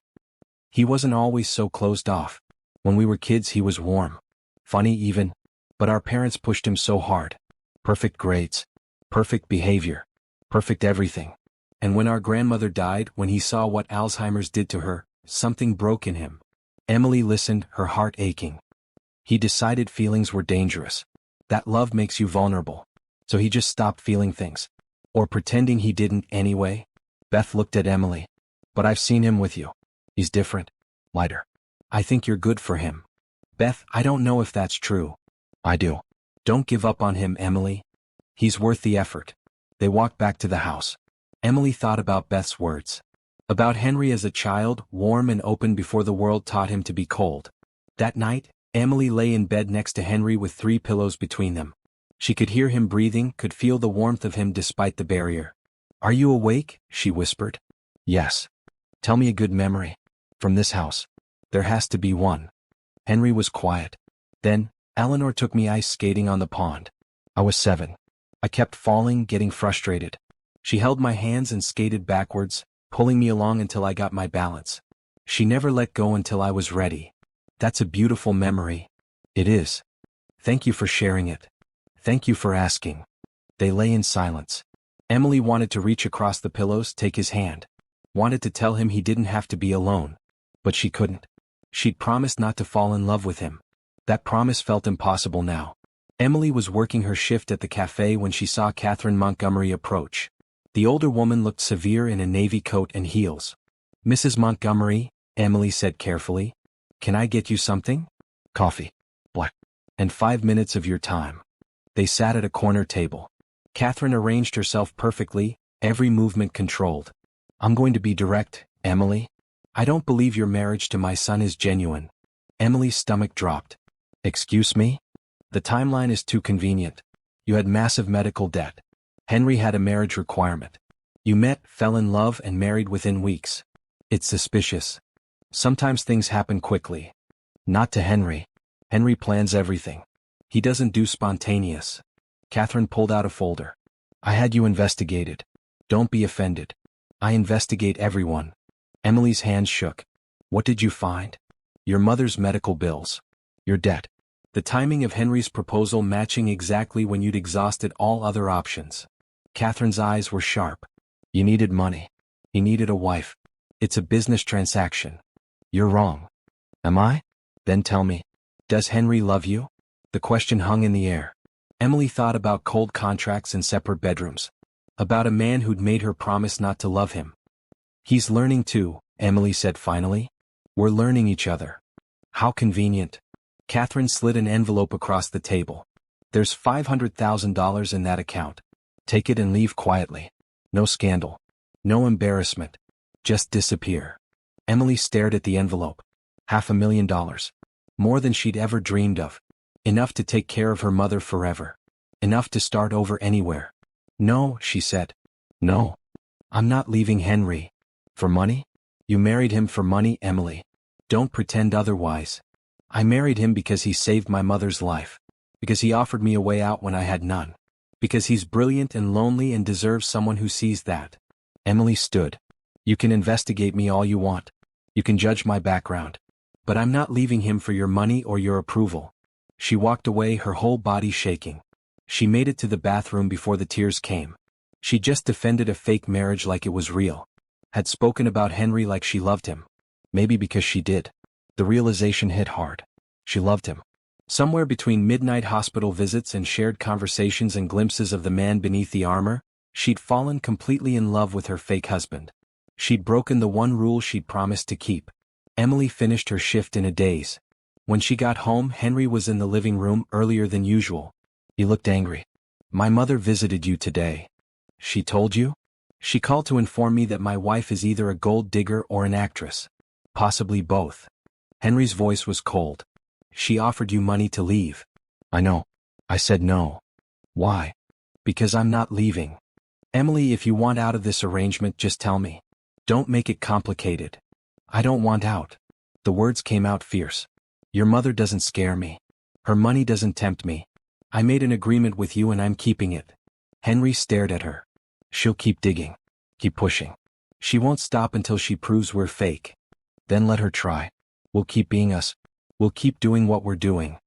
He wasn't always so closed off. When we were kids he was warm. Funny even. But our parents pushed him so hard. Perfect grades. Perfect behavior. Perfect everything. And when our grandmother died, when he saw what Alzheimer's did to her, something broke in him. Emily listened, her heart aching. He decided feelings were dangerous. That love makes you vulnerable. So he just stopped feeling things. Or pretending he didn't anyway. Beth looked at Emily. But I've seen him with you. He's different. Lighter. I think you're good for him. Beth, I don't know if that's true. I do. Don't give up on him, Emily. He's worth the effort. They walked back to the house. Emily thought about Beth's words. About Henry as a child, warm and open before the world taught him to be cold. That night, Emily lay in bed next to Henry with 3 pillows between them. She could hear him breathing, could feel the warmth of him despite the barrier. Are you awake? She whispered. Yes. Tell me a good memory. From this house. There has to be one. Henry was quiet. Then, Eleanor took me ice skating on the pond. I was 7. I kept falling, getting frustrated. She held my hands and skated backwards, pulling me along until I got my balance. She never let go until I was ready. That's a beautiful memory. It is. Thank you for sharing it. Thank you for asking. They lay in silence. Emily wanted to reach across the pillows, take his hand. Wanted to tell him he didn't have to be alone. But she couldn't. She'd promised not to fall in love with him. That promise felt impossible now. Emily was working her shift at the cafe when she saw Catherine Montgomery approach. The older woman looked severe in a navy coat and heels. Mrs. Montgomery, Emily said carefully, can I get you something? Coffee. Black. And 5 minutes of your time. They sat at a corner table. Catherine arranged herself perfectly, every movement controlled. I'm going to be direct, Emily. I don't believe your marriage to my son is genuine. Emily's stomach dropped. Excuse me? The timeline is too convenient. You had massive medical debt. Henry had a marriage requirement. You met, fell in love, and married within weeks. It's suspicious. Sometimes things happen quickly. Not to Henry. Henry plans everything. He doesn't do spontaneous. Catherine pulled out a folder. I had you investigated. Don't be offended. I investigate everyone. Emily's hands shook. What did you find? Your mother's medical bills. Your debt. The timing of Henry's proposal matching exactly when you'd exhausted all other options. Catherine's eyes were sharp. You needed money. He needed a wife. It's a business transaction. You're wrong. Am I? Then tell me. Does Henry love you? The question hung in the air. Emily thought about cold contracts and separate bedrooms. About a man who'd made her promise not to love him. He's learning too, Emily said finally. We're learning each other. How convenient. Catherine slid an envelope across the table. There's $500,000 in that account. Take it and leave quietly. No scandal. No embarrassment. Just disappear. Emily stared at the envelope. $500,000. More than she'd ever dreamed of. Enough to take care of her mother forever. Enough to start over anywhere. No, she said. No. I'm not leaving Henry. For money? You married him for money, Emily. Don't pretend otherwise. I married him because he saved my mother's life. Because he offered me a way out when I had none. Because he's brilliant and lonely and deserves someone who sees that. Emily stood. You can investigate me all you want. You can judge my background. But I'm not leaving him for your money or your approval. She walked away, her whole body shaking. She made it to the bathroom before the tears came. She just defended a fake marriage like it was real. Had spoken about Henry like she loved him. Maybe because she did. The realization hit hard. She loved him. Somewhere between midnight hospital visits and shared conversations and glimpses of the man beneath the armor, she'd fallen completely in love with her fake husband. She'd broken the one rule she'd promised to keep. Emily finished her shift in a daze. When she got home, Henry was in the living room earlier than usual. He looked angry. My mother visited you today. She told you? She called to inform me that my wife is either a gold digger or an actress. Possibly both. Henry's voice was cold. She offered you money to leave. I know. I said no. Why? Because I'm not leaving. Emily, if you want out of this arrangement, just tell me. Don't make it complicated. I don't want out. The words came out fierce. Your mother doesn't scare me. Her money doesn't tempt me. I made an agreement with you and I'm keeping it. Henry stared at her. She'll keep digging. Keep pushing. She won't stop until she proves we're fake. Then let her try. We'll keep being us. We'll keep doing what we're doing.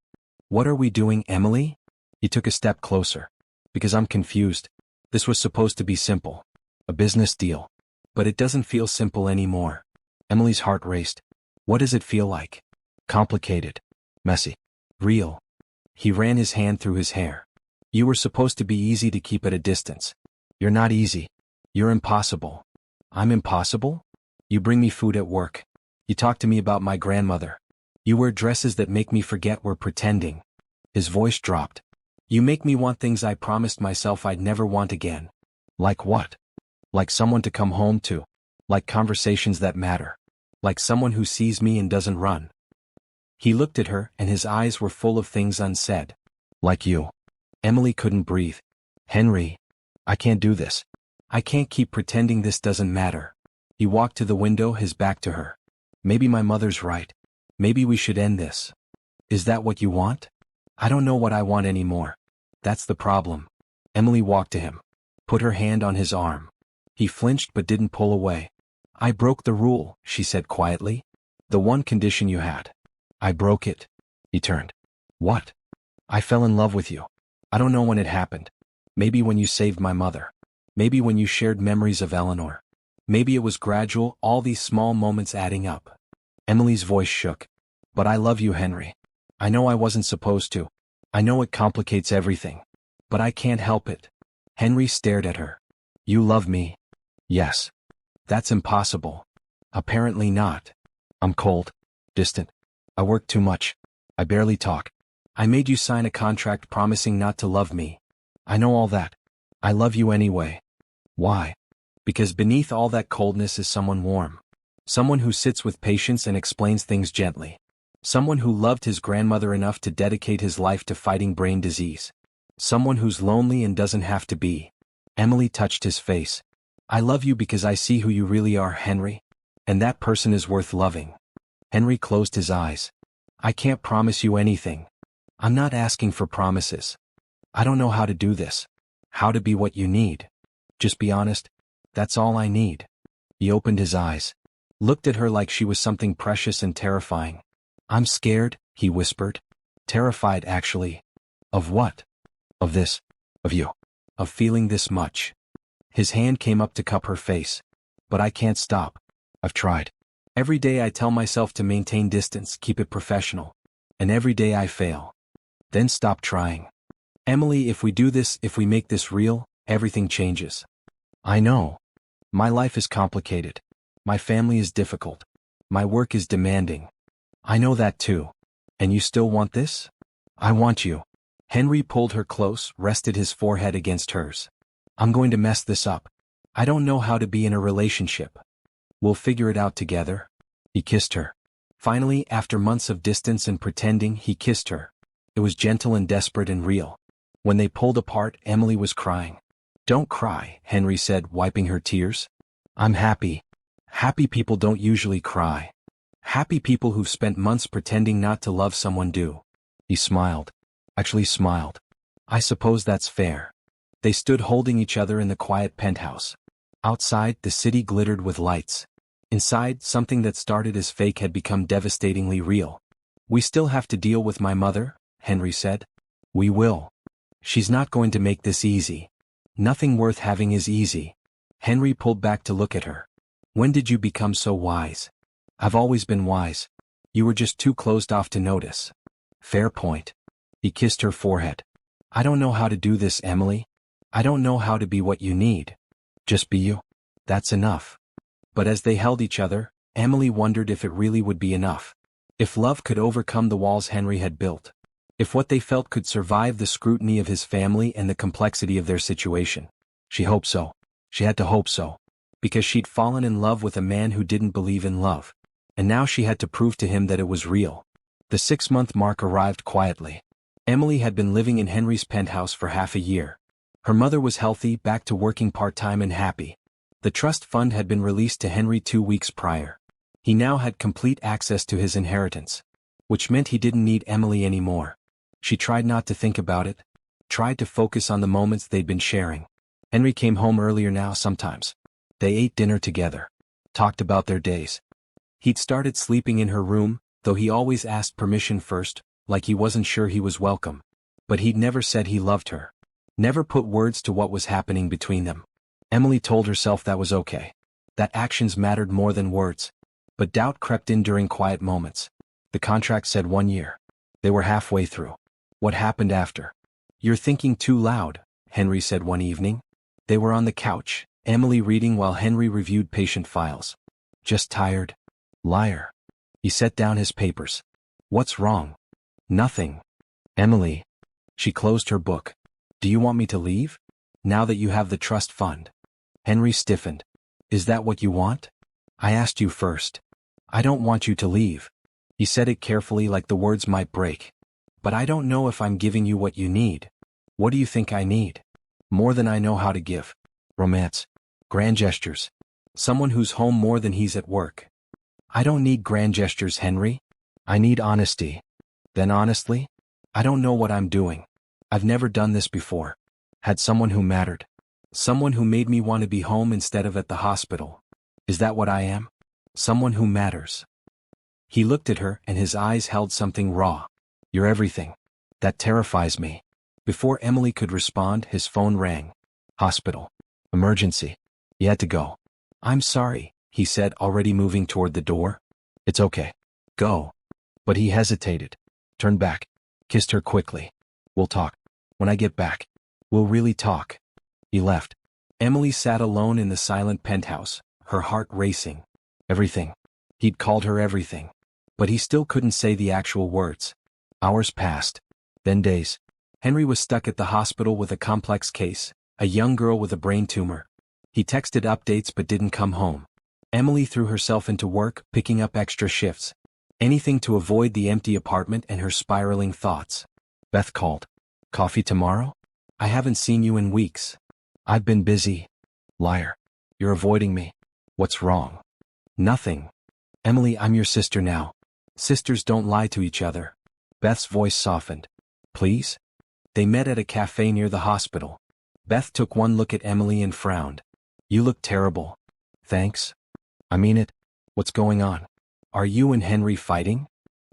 What are we doing, Emily? He took a step closer. Because I'm confused. This was supposed to be simple. A business deal. But it doesn't feel simple anymore. Emily's heart raced. What does it feel like? Complicated. Messy. Real. He ran his hand through his hair. You were supposed to be easy to keep at a distance. You're not easy. You're impossible. I'm impossible? You bring me food at work. You talk to me about my grandmother. You wear dresses that make me forget we're pretending. His voice dropped. You make me want things I promised myself I'd never want again. Like what? Like someone to come home to. Like conversations that matter. Like someone who sees me and doesn't run. He looked at her and his eyes were full of things unsaid. Like you. Emily couldn't breathe. Henry. I can't do this. I can't keep pretending this doesn't matter. He walked to the window, his back to her. Maybe my mother's right. Maybe we should end this. Is that what you want? I don't know what I want anymore. That's the problem. Emily walked to him. Put her hand on his arm. He flinched but didn't pull away. I broke the rule, she said quietly. The one condition you had. I broke it. He turned. What? I fell in love with you. I don't know when it happened. Maybe when you saved my mother. Maybe when you shared memories of Eleanor. Maybe it was gradual, all these small moments adding up. Emily's voice shook. But I love you, Henry. I know I wasn't supposed to. I know it complicates everything. But I can't help it. Henry stared at her. You love me? Yes. That's impossible. Apparently not. I'm cold. Distant. I work too much. I barely talk. I made you sign a contract promising not to love me. I know all that. I love you anyway. Why? Because beneath all that coldness is someone warm. Someone who sits with patience and explains things gently. Someone who loved his grandmother enough to dedicate his life to fighting brain disease. Someone who's lonely and doesn't have to be. Emily touched his face. I love you because I see who you really are, Henry. And that person is worth loving. Henry closed his eyes. I can't promise you anything. I'm not asking for promises. I don't know how to do this. How to be what you need. Just be honest. That's all I need. He opened his eyes. Looked at her like she was something precious and terrifying. I'm scared, he whispered. Terrified, actually. Of what? Of this. Of you. Of feeling this much. His hand came up to cup her face. But I can't stop. I've tried. Every day I tell myself to maintain distance, keep it professional. And every day I fail. Then stop trying. Emily, if we do this, if we make this real, everything changes. I know. My life is complicated. My family is difficult. My work is demanding. I know that too. And you still want this? I want you. Henry pulled her close, rested his forehead against hers. I'm going to mess this up. I don't know how to be in a relationship. We'll figure it out together. He kissed her. Finally, after months of distance and pretending, he kissed her. It was gentle and desperate and real. When they pulled apart, Emily was crying. Don't cry, Henry said, wiping her tears. I'm happy. Happy people don't usually cry. Happy people who've spent months pretending not to love someone do. He smiled. Actually smiled. I suppose that's fair. They stood holding each other in the quiet penthouse. Outside, the city glittered with lights. Inside, something that started as fake had become devastatingly real. We still have to deal with my mother, Henry said. We will. She's not going to make this easy. Nothing worth having is easy. Henry pulled back to look at her. When did you become so wise? I've always been wise. You were just too closed off to notice. Fair point. He kissed her forehead. I don't know how to do this, Emily. I don't know how to be what you need. Just be you. That's enough. But as they held each other, Emily wondered if it really would be enough. If love could overcome the walls Henry had built. If what they felt could survive the scrutiny of his family and the complexity of their situation. She hoped so. She had to hope so. Because she'd fallen in love with a man who didn't believe in love. And now she had to prove to him that it was real. The 6-month mark arrived quietly. Emily had been living in Henry's penthouse for half a year. Her mother was healthy, back to working part-time and happy. The trust fund had been released to Henry 2 weeks prior. He now had complete access to his inheritance. Which meant he didn't need Emily anymore. She tried not to think about it. Tried to focus on the moments they'd been sharing. Henry came home earlier now sometimes. They ate dinner together. Talked about their days. He'd started sleeping in her room, though he always asked permission first, like he wasn't sure he was welcome. But he'd never said he loved her. Never put words to what was happening between them. Emily told herself that was okay. That actions mattered more than words. But doubt crept in during quiet moments. The contract said 1 year. They were halfway through. What happened after? "You're thinking too loud," Henry said one evening. They were on the couch, Emily reading while Henry reviewed patient files. "Just tired." "Liar." He set down his papers. "What's wrong?" "Nothing." "Emily." She closed her book. "Do you want me to leave? Now that you have the trust fund?" Henry stiffened. "Is that what you want? I asked you first." "I don't want you to leave." He said it carefully like the words might break. "But I don't know if I'm giving you what you need." "What do you think I need?" "More than I know how to give. Romance. Grand gestures. Someone who's home more than he's at work." "I don't need grand gestures, Henry. I need honesty." "Then honestly? I don't know what I'm doing. I've never done this before. Had someone who mattered. Someone who made me want to be home instead of at the hospital. Is that what I am? Someone who matters." He looked at her and his eyes held something raw. "You're everything. That terrifies me." Before Emily could respond, his phone rang. "Hospital. Emergency. You had to go." "I'm sorry," he said, already moving toward the door. "It's okay. Go." But he hesitated. Turned back. Kissed her quickly. "We'll talk. When I get back. We'll really talk." He left. Emily sat alone in the silent penthouse, her heart racing. Everything. He'd called her everything. But he still couldn't say the actual words. Hours passed. Then days. Henry was stuck at the hospital with a complex case, a young girl with a brain tumor. He texted updates but didn't come home. Emily threw herself into work, picking up extra shifts. Anything to avoid the empty apartment and her spiraling thoughts. Beth called. "Coffee tomorrow? I haven't seen you in weeks." "I've been busy." "Liar. You're avoiding me." "What's wrong?" "Nothing." "Emily, I'm your sister now. Sisters don't lie to each other." Beth's voice softened. "Please?" They met at a cafe near the hospital. Beth took one look at Emily and frowned. "You look terrible." "Thanks. I mean it. What's going on? Are you and Henry fighting?"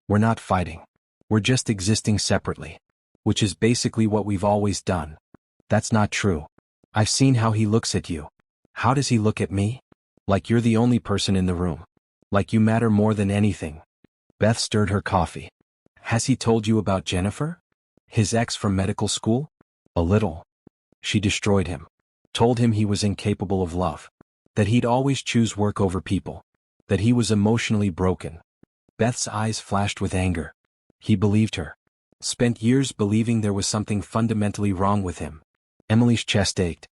"We're not fighting. We're just existing separately. Which is basically what we've always done." "That's not true. I've seen how he looks at you." "How does he look at me?" "Like you're the only person in the room. Like you matter more than anything." Beth stirred her coffee. "Has he told you about Jennifer? His ex from medical school?" "A little." "She destroyed him. Told him he was incapable of love. That he'd always choose work over people. That he was emotionally broken." Beth's eyes flashed with anger. He believed her. Spent years believing there was something fundamentally wrong with him. Emily's chest ached.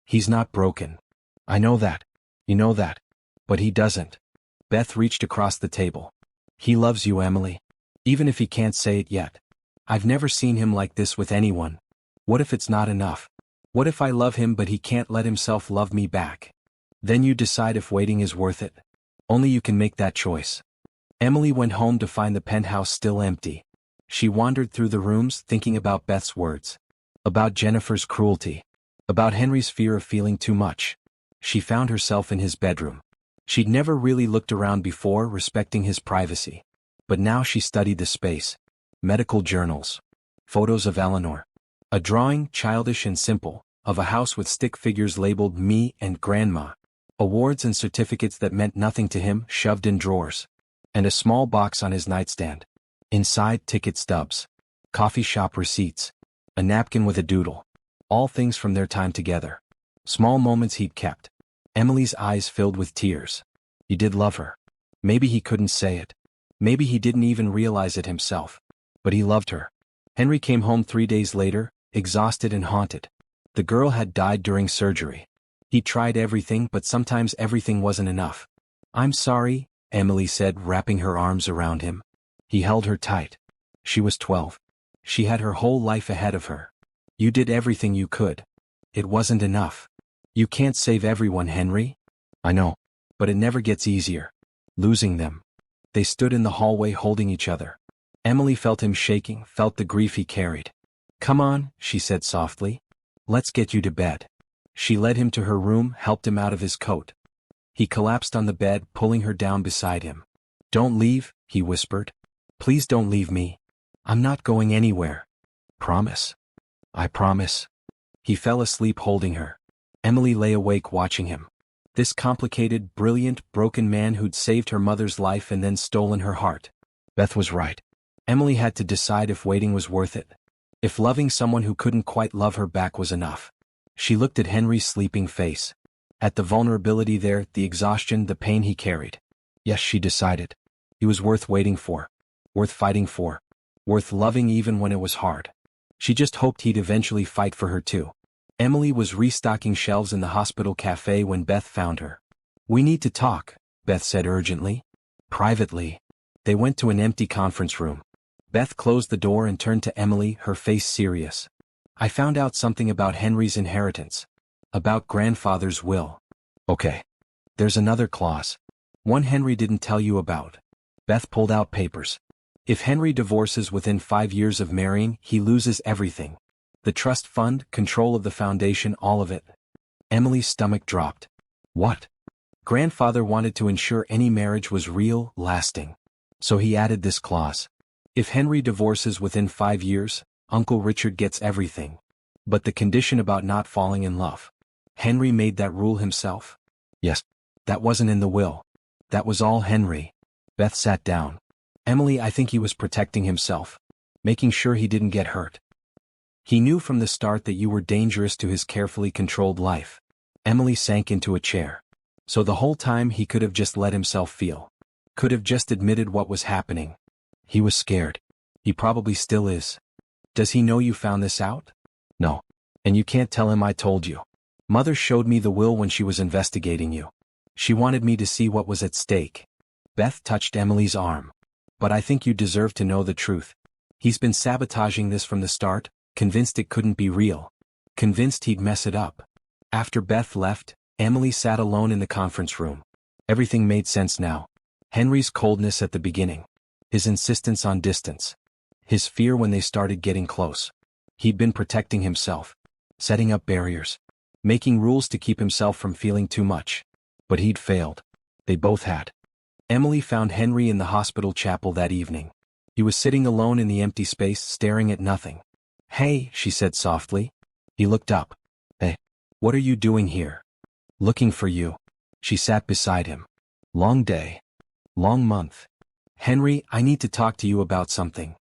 "He's not broken. I know that. You know that. But he doesn't." Beth reached across the table. "He loves you, Emily. Even if he can't say it yet. I've never seen him like this with anyone. What if it's not enough? What if I love him but he can't let himself love me back? Then you decide if waiting is worth it. Only you can make that choice." Emily went home to find the penthouse still empty. She wandered through the rooms thinking about Beth's words. About Jennifer's cruelty. About Henry's fear of feeling too much. She found herself in his bedroom. She'd never really looked around before, respecting his privacy. But now she studied the space. Medical journals. Photos of Eleanor. A drawing, childish and simple, of a house with stick figures labeled "Me" and "Grandma." Awards and certificates that meant nothing to him shoved in drawers. And a small box on his nightstand. Inside, ticket stubs. Coffee shop receipts. A napkin with a doodle. All things from their time together. Small moments he'd kept. Emily's eyes filled with tears. He did love her. Maybe he couldn't say it. Maybe he didn't even realize it himself. But he loved her. Henry came home 3 days later, exhausted and haunted. The girl had died during surgery. He tried everything, but sometimes everything wasn't enough. "I'm sorry," Emily said, wrapping her arms around him. He held her tight. She was 12. She had her whole life ahead of her. "You did everything you could. It wasn't enough. You can't save everyone, Henry." "I know. But it never gets easier. Losing them." They stood in the hallway holding each other. Emily felt him shaking, felt the grief he carried. "Come on," she said softly. "Let's get you to bed." She led him to her room, helped him out of his coat. He collapsed on the bed, pulling her down beside him. "Don't leave," he whispered. "Please don't leave me. I'm not going anywhere." "Promise." "I promise." He fell asleep holding her. Emily lay awake watching him. This complicated, brilliant, broken man who'd saved her mother's life and then stolen her heart. Beth was right. Emily had to decide if waiting was worth it. If loving someone who couldn't quite love her back was enough. She looked at Henry's sleeping face. At the vulnerability there, the exhaustion, the pain he carried. Yes, she decided. He was worth waiting for. Worth fighting for. Worth loving even when it was hard. She just hoped he'd eventually fight for her too. Emily was restocking shelves in the hospital cafe when Beth found her. "We need to talk," Beth said urgently. Privately. They went to an empty conference room. Beth closed the door and turned to Emily, her face serious. "I found out something about Henry's inheritance. About grandfather's will." "Okay. There's another clause. One Henry didn't tell you about." Beth pulled out papers. "If Henry divorces within 5 years of marrying, he loses everything. The trust fund, control of the foundation, all of it." Emily's stomach dropped. What? Grandfather wanted to ensure any marriage was real, lasting. So he added this clause. If Henry divorces within 5 years, Uncle Richard gets everything. But the condition about not falling in love. Henry made that rule himself? Yes. That wasn't in the will. That was all Henry. Beth sat down. "Emily, I think he was protecting himself. Making sure he didn't get hurt. He knew from the start that you were dangerous to his carefully controlled life." Emily sank into a chair. "So the whole time he could have just let himself feel. Could have just admitted what was happening. He was scared. He probably still is. Does he know you found this out?" "No. And you can't tell him I told you. Mother showed me the will when she was investigating you. She wanted me to see what was at stake." Beth touched Emily's arm. "But I think you deserve to know the truth. He's been sabotaging this from the start, convinced it couldn't be real. Convinced he'd mess it up." After Beth left, Emily sat alone in the conference room. Everything made sense now. Henry's coldness at the beginning. His insistence on distance. His fear when they started getting close. He'd been protecting himself. Setting up barriers. Making rules to keep himself from feeling too much. But he'd failed. They both had. Emily found Henry in the hospital chapel that evening. He was sitting alone in the empty space, staring at nothing. "Hey," she said softly. He looked up. "Hey. What are you doing here?" "Looking for you." She sat beside him. "Long day. Long month. Henry, I need to talk to you about something."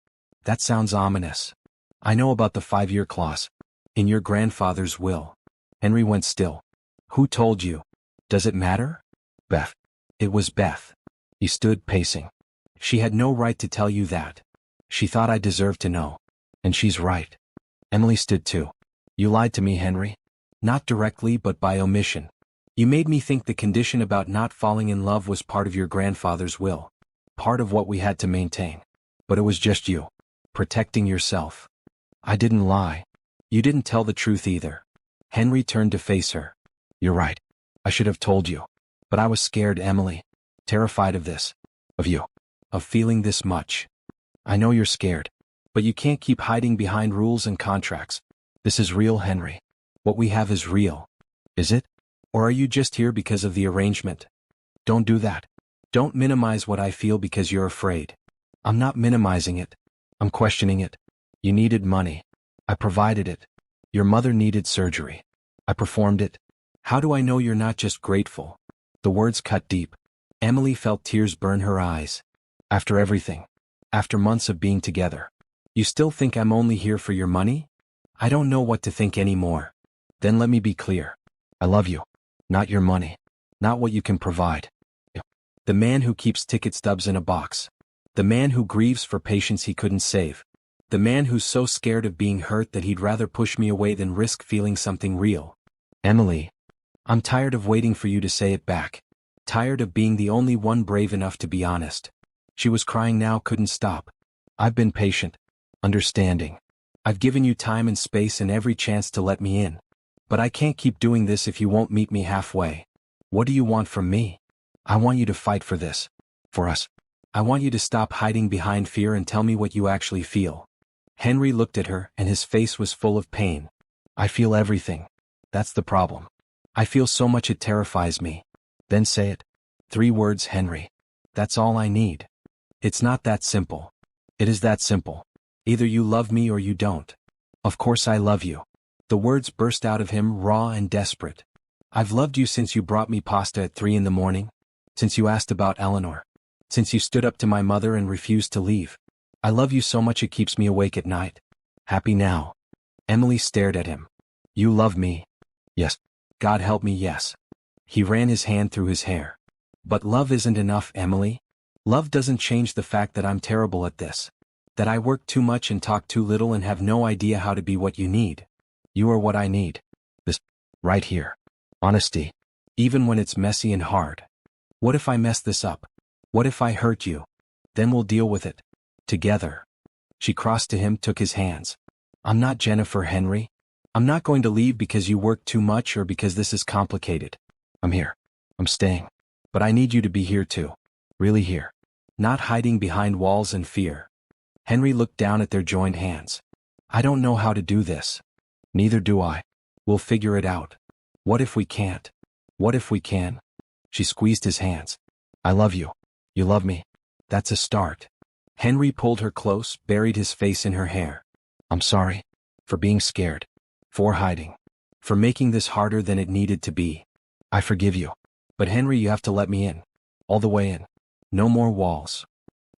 "That sounds ominous." "I know about the 5-year clause. In your grandfather's will." Henry went still. "Who told you? Does it matter?" "Beth." It was Beth. He stood pacing. "She had no right to tell you that. She thought I deserved to know. And she's right." Emily stood too. "You lied to me, Henry. Not directly but by omission. You made me think the condition about not falling in love was part of your grandfather's will. Part of what we had to maintain. But it was just you. Protecting yourself." "I didn't lie." "You didn't tell the truth either." Henry turned to face her. "You're right. I should have told you. But I was scared, Emily. Terrified of this. Of you. Of feeling this much. I know you're scared. But you can't keep hiding behind rules and contracts. This is real, Henry. What we have is real." "Is it? Or are you just here because of the arrangement?" "Don't do that. Don't minimize what I feel because you're afraid." "I'm not minimizing it. I'm questioning it. You needed money. I provided it. Your mother needed surgery. I performed it. How do I know you're not just grateful?" The words cut deep. Emily felt tears burn her eyes. "After everything. After months of being together. You still think I'm only here for your money?" "I don't know what to think anymore." "Then let me be clear. I love you. Not your money. Not what you can provide. The man who keeps ticket stubs in a box. The man who grieves for patients he couldn't save. The man who's so scared of being hurt that he'd rather push me away than risk feeling something real." "Emily. I'm tired of waiting for you to say it back. Tired of being the only one brave enough to be honest." She was crying now, couldn't stop. "I've been patient. Understanding. I've given you time and space and every chance to let me in. But I can't keep doing this if you won't meet me halfway. What do you want from me? I want you to fight for this. For us. I want you to stop hiding behind fear and tell me what you actually feel." Henry looked at her and his face was full of pain. "I feel everything. That's the problem. I feel so much it terrifies me." "Then say it." 3 words, Henry. That's all I need. It's not that simple. It is that simple. Either you love me or you don't. Of course I love you. The words burst out of him raw and desperate. I've loved you since you brought me pasta at 3 in the morning, since you asked about Eleanor, since you stood up to my mother and refused to leave. I love you so much it keeps me awake at night. Happy now. Emily stared at him. You love me? Yes. God help me, yes. He ran his hand through his hair. But love isn't enough, Emily. Love doesn't change the fact that I'm terrible at this. That I work too much and talk too little and have no idea how to be what you need. You are what I need. This, right here. Honesty. Even when it's messy and hard. What if I mess this up? What if I hurt you? Then we'll deal with it. Together. She crossed to him, took his hands. I'm not Jennifer, Henry. I'm not going to leave because you work too much or because this is complicated. I'm here. I'm staying. But I need you to be here too. Really here. Not hiding behind walls and fear. Henry looked down at their joined hands. I don't know how to do this. Neither do I. We'll figure it out. What if we can't? What if we can? She squeezed his hands. I love you. You love me. That's a start. Henry pulled her close, buried his face in her hair. I'm sorry. For being scared. For hiding. For making this harder than it needed to be. I forgive you. But Henry, you have to let me in. All the way in. No more walls.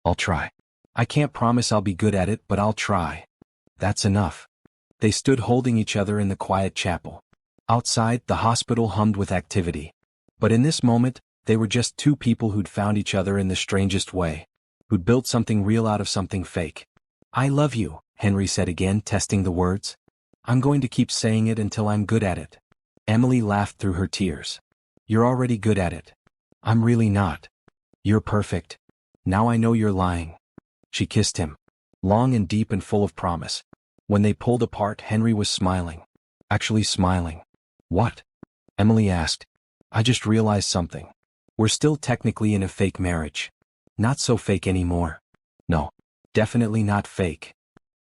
I'll try. I can't promise I'll be good at it, but I'll try. That's enough. They stood holding each other in the quiet chapel. Outside, the hospital hummed with activity. But in this moment, they were just two people who'd found each other in the strangest way. Who'd built something real out of something fake. I love you, Henry said again, testing the words. I'm going to keep saying it until I'm good at it. Emily laughed through her tears. You're already good at it. I'm really not. You're perfect. Now I know you're lying. She kissed him. Long and deep and full of promise. When they pulled apart, Henry was smiling. Actually smiling. What? Emily asked. I just realized something. We're still technically in a fake marriage. Not so fake anymore. No. Definitely not fake.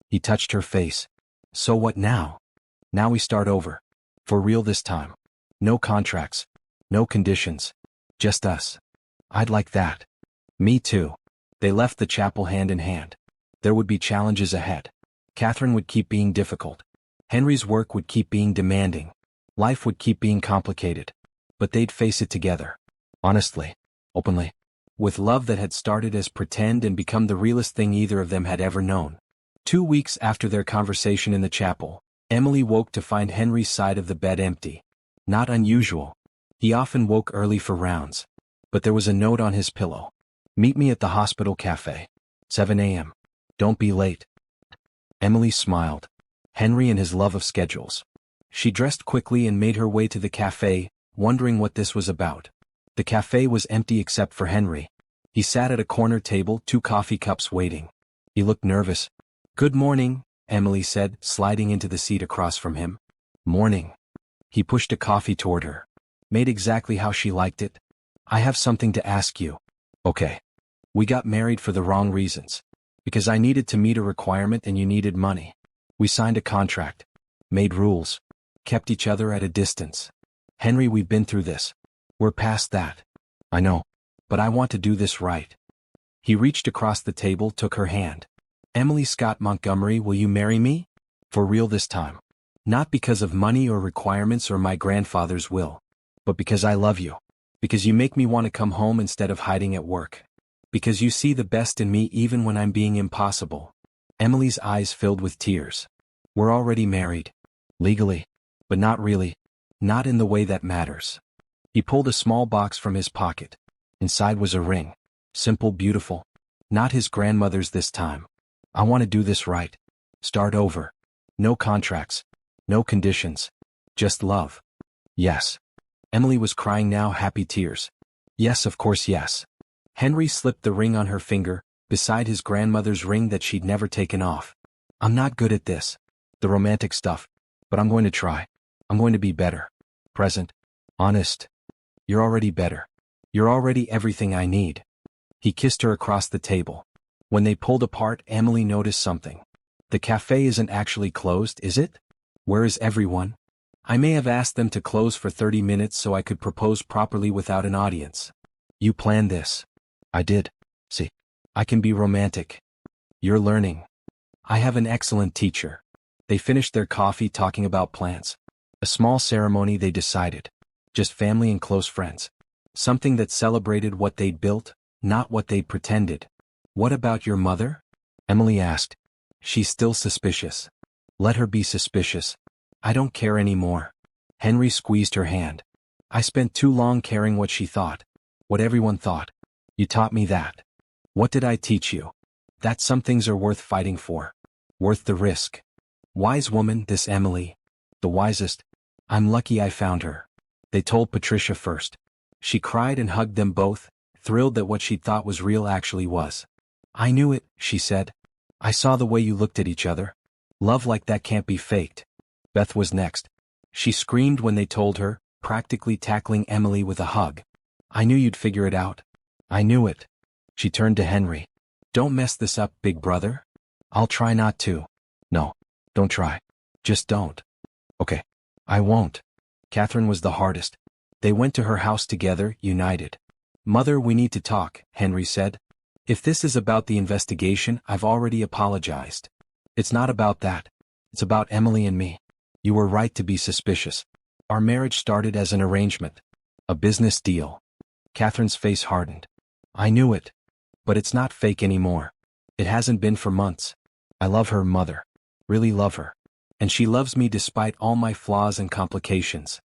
He touched her face. So what now? Now we start over. For real this time. No contracts. No conditions. Just us. I'd like that. Me too. They left the chapel hand in hand. There would be challenges ahead. Catherine would keep being difficult. Henry's work would keep being demanding. Life would keep being complicated. But they'd face it together. Honestly. Openly. With love that had started as pretend and become the realest thing either of them had ever known. 2 weeks after their conversation in the chapel, Emily woke to find Henry's side of the bed empty. Not unusual. He often woke early for rounds. But there was a note on his pillow. Meet me at the hospital cafe. 7 a.m. Don't be late. Emily smiled. Henry and his love of schedules. She dressed quickly and made her way to the cafe, wondering what this was about. The cafe was empty except for Henry. He sat at a corner table, 2 coffee cups waiting. He looked nervous. Good morning, Emily said, sliding into the seat across from him. Morning. He pushed a coffee toward her. Made exactly how she liked it. I have something to ask you. Okay. We got married for the wrong reasons. Because I needed to meet a requirement and you needed money. We signed a contract. Made rules. Kept each other at a distance. Henry, we've been through this. We're past that. I know. But I want to do this right. He reached across the table, took her hand. Emily Scott Montgomery, will you marry me? For real this time. Not because of money or requirements or my grandfather's will. But because I love you. Because you make me want to come home instead of hiding at work. Because you see the best in me even when I'm being impossible. Emily's eyes filled with tears. We're already married. Legally. But not really. Not in the way that matters. He pulled a small box from his pocket. Inside was a ring. Simple, beautiful. Not his grandmother's this time. I want to do this right. Start over. No contracts. No conditions. Just love. Yes. Emily was crying now, happy tears. Yes, of course, yes. Henry slipped the ring on her finger, beside his grandmother's ring that she'd never taken off. I'm not good at this. The romantic stuff. But I'm going to try. I'm going to be better. Present. Honest. You're already better. You're already everything I need. He kissed her across the table. When they pulled apart, Emily noticed something. The cafe isn't actually closed, is it? Where is everyone? I may have asked them to close for 30 minutes so I could propose properly without an audience. You planned this. I did. See. I can be romantic. You're learning. I have an excellent teacher. They finished their coffee talking about plans. A small ceremony, they decided. Just family and close friends. Something that celebrated what they'd built, not what they'd pretended. What about your mother? Emily asked. She's still suspicious. Let her be suspicious. I don't care anymore. Henry squeezed her hand. I spent too long caring what she thought. What everyone thought. You taught me that. What did I teach you? That some things are worth fighting for. Worth the risk. Wise woman, this Emily. The wisest. I'm lucky I found her. They told Patricia first. She cried and hugged them both, thrilled that what she'd thought was real actually was. I knew it, she said. I saw the way you looked at each other. Love like that can't be faked. Beth was next. She screamed when they told her, practically tackling Emily with a hug. I knew you'd figure it out. I knew it. She turned to Henry. Don't mess this up, big brother. I'll try not to. No, don't try. Just don't. Okay. I won't. Catherine was the hardest. They went to her house together, united. Mother, we need to talk, Henry said. If this is about the investigation, I've already apologized. It's not about that. It's about Emily and me. You were right to be suspicious. Our marriage started as an arrangement. A business deal. Catherine's face hardened. I knew it. But it's not fake anymore. It hasn't been for months. I love her, Mother. Really love her. And she loves me despite all my flaws and complications.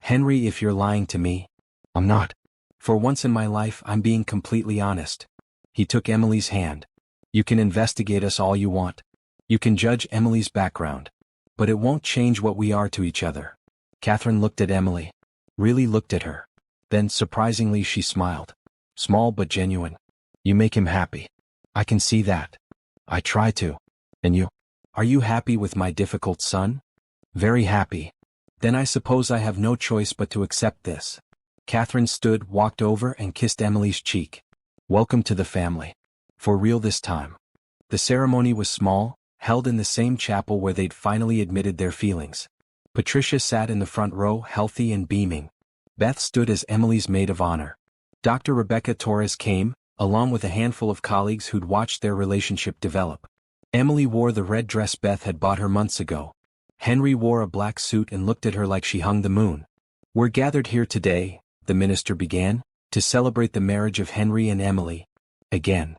Henry, if you're lying to me, I'm not. For once in my life, I'm being completely honest. He took Emily's hand. You can investigate us all you want. You can judge Emily's background. But it won't change what we are to each other. Catherine looked at Emily. Really looked at her. Then, surprisingly, she smiled. Small but genuine. You make him happy. I can see that. I try to. And you? Are you happy with my difficult son? Very happy. Then I suppose I have no choice but to accept this. Catherine stood, walked over and kissed Emily's cheek. Welcome to the family. For real this time. The ceremony was small, held in the same chapel where they'd finally admitted their feelings. Patricia sat in the front row, healthy and beaming. Beth stood as Emily's maid of honor. Dr. Rebecca Torres came, along with a handful of colleagues who'd watched their relationship develop. Emily wore the red dress Beth had bought her months ago. Henry wore a black suit and looked at her like she hung the moon. We're gathered here today, the minister began, to celebrate the marriage of Henry and Emily. Again.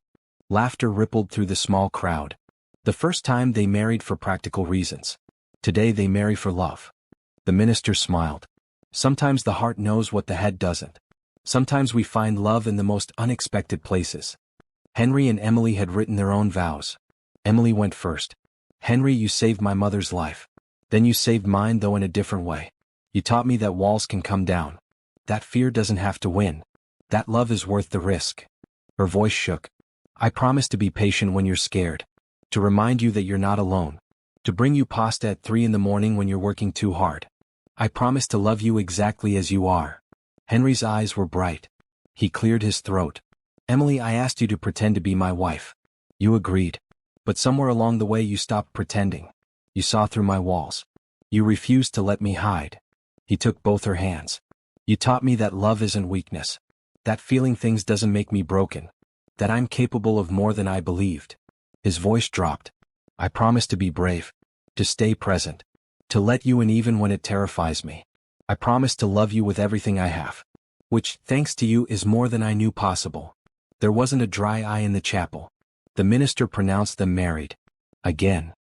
Laughter rippled through the small crowd. The first time they married for practical reasons. Today they marry for love. The minister smiled. Sometimes the heart knows what the head doesn't. Sometimes we find love in the most unexpected places. Henry and Emily had written their own vows. Emily went first. Henry, you saved my mother's life. Then you saved mine, though in a different way. You taught me that walls can come down. That fear doesn't have to win. That love is worth the risk. Her voice shook. I promise to be patient when you're scared. To remind you that you're not alone. To bring you pasta at 3 a.m. when you're working too hard. I promise to love you exactly as you are. Henry's eyes were bright. He cleared his throat. Emily, I asked you to pretend to be my wife. You agreed. But somewhere along the way you stopped pretending. You saw through my walls. You refused to let me hide. He took both her hands. You taught me that love isn't weakness. That feeling things doesn't make me broken. That I'm capable of more than I believed. His voice dropped. I promise to be brave. To stay present. To let you in even when it terrifies me. I promise to love you with everything I have. Which, thanks to you, is more than I knew possible. There wasn't a dry eye in the chapel. The minister pronounced them married. Again.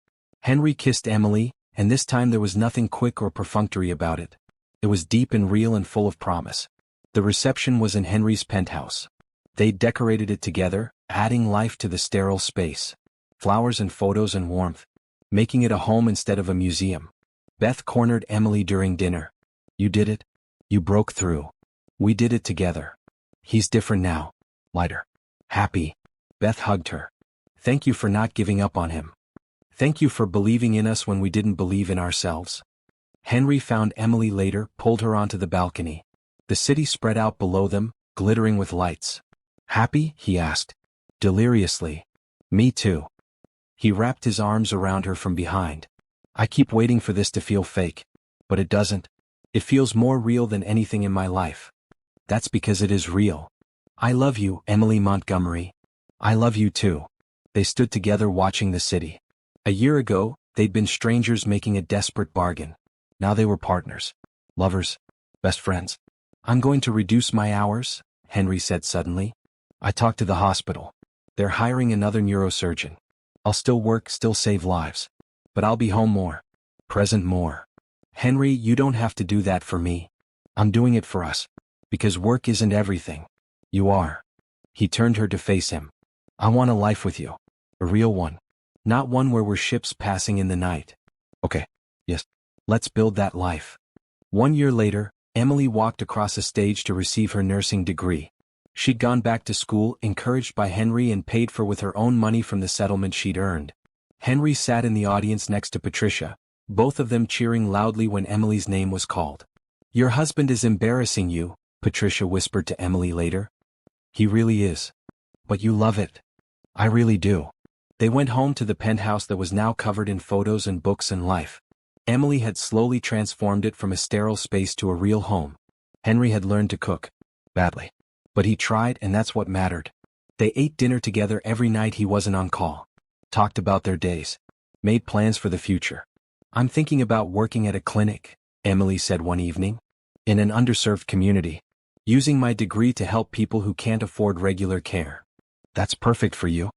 Henry kissed Emily, and this time there was nothing quick or perfunctory about it. It was deep and real and full of promise. The reception was in Henry's penthouse. They decorated it together, adding life to the sterile space. Flowers and photos and warmth. Making it a home instead of a museum. Beth cornered Emily during dinner. You did it. You broke through. We did it together. He's different now. Lighter. Happy. Beth hugged her. Thank you for not giving up on him. Thank you for believing in us when we didn't believe in ourselves. Henry found Emily later, pulled her onto the balcony. The city spread out below them, glittering with lights. Happy? He asked. Deliriously. Me too. He wrapped his arms around her from behind. I keep waiting for this to feel fake. But it doesn't. It feels more real than anything in my life. That's because it is real. I love you, Emily Montgomery. I love you too. They stood together watching the city. A year ago, they'd been strangers making a desperate bargain. Now they were partners. Lovers. Best friends. I'm going to reduce my hours, Henry said suddenly. I talked to the hospital. They're hiring another neurosurgeon. I'll still work, still save lives. But I'll be home more. Present more. Henry, you don't have to do that for me. I'm doing it for us. Because work isn't everything. You are. He turned her to face him. I want a life with you. A real one. Not one where we're ships passing in the night. Okay. Yes. Let's build that life. 1 year later, Emily walked across a stage to receive her nursing degree. She'd gone back to school, encouraged by Henry and paid for with her own money from the settlement she'd earned. Henry sat in the audience next to Patricia, both of them cheering loudly when Emily's name was called. Your husband is embarrassing you, Patricia whispered to Emily later. He really is. But you love it. I really do. They went home to the penthouse that was now covered in photos and books and life. Emily had slowly transformed it from a sterile space to a real home. Henry had learned to cook. Badly. But he tried, and that's what mattered. They ate dinner together every night he wasn't on call. Talked about their days. Made plans for the future. I'm thinking about working at a clinic, Emily said one evening. In an underserved community. Using my degree to help people who can't afford regular care. That's perfect for you.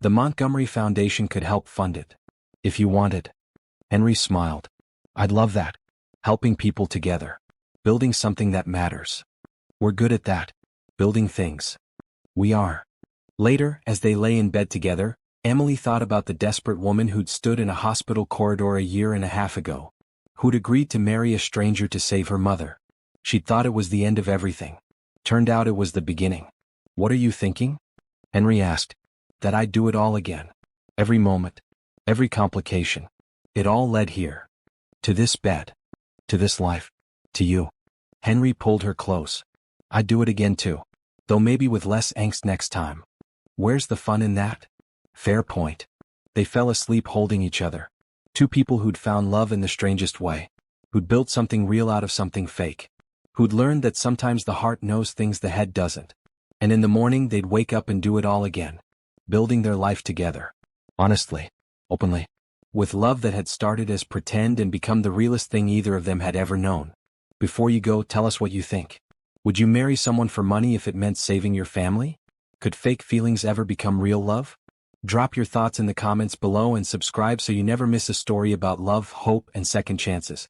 The Montgomery Foundation could help fund it. If you wanted. Henry smiled. I'd love that. Helping people together. Building something that matters. We're good at that. Building things. We are. Later, as they lay in bed together, Emily thought about the desperate woman who'd stood in a hospital corridor a year and a half ago. Who'd agreed to marry a stranger to save her mother. She'd thought it was the end of everything. Turned out it was the beginning. What are you thinking? Henry asked. That I'd do it all again. Every moment. Every complication. It all led here. To this bed. To this life. To you. Henry pulled her close. I'd do it again too. Though maybe with less angst next time. Where's the fun in that? Fair point. They fell asleep holding each other. Two people who'd found love in the strangest way. Who'd built something real out of something fake. Who'd learned that sometimes the heart knows things the head doesn't. And in the morning they'd wake up and do it all again. Building their life together. Honestly. Openly. With love that had started as pretend and become the realest thing either of them had ever known. Before you go, tell us what you think. Would you marry someone for money if it meant saving your family? Could fake feelings ever become real love? Drop your thoughts in the comments below and subscribe so you never miss a story about love, hope, and second chances.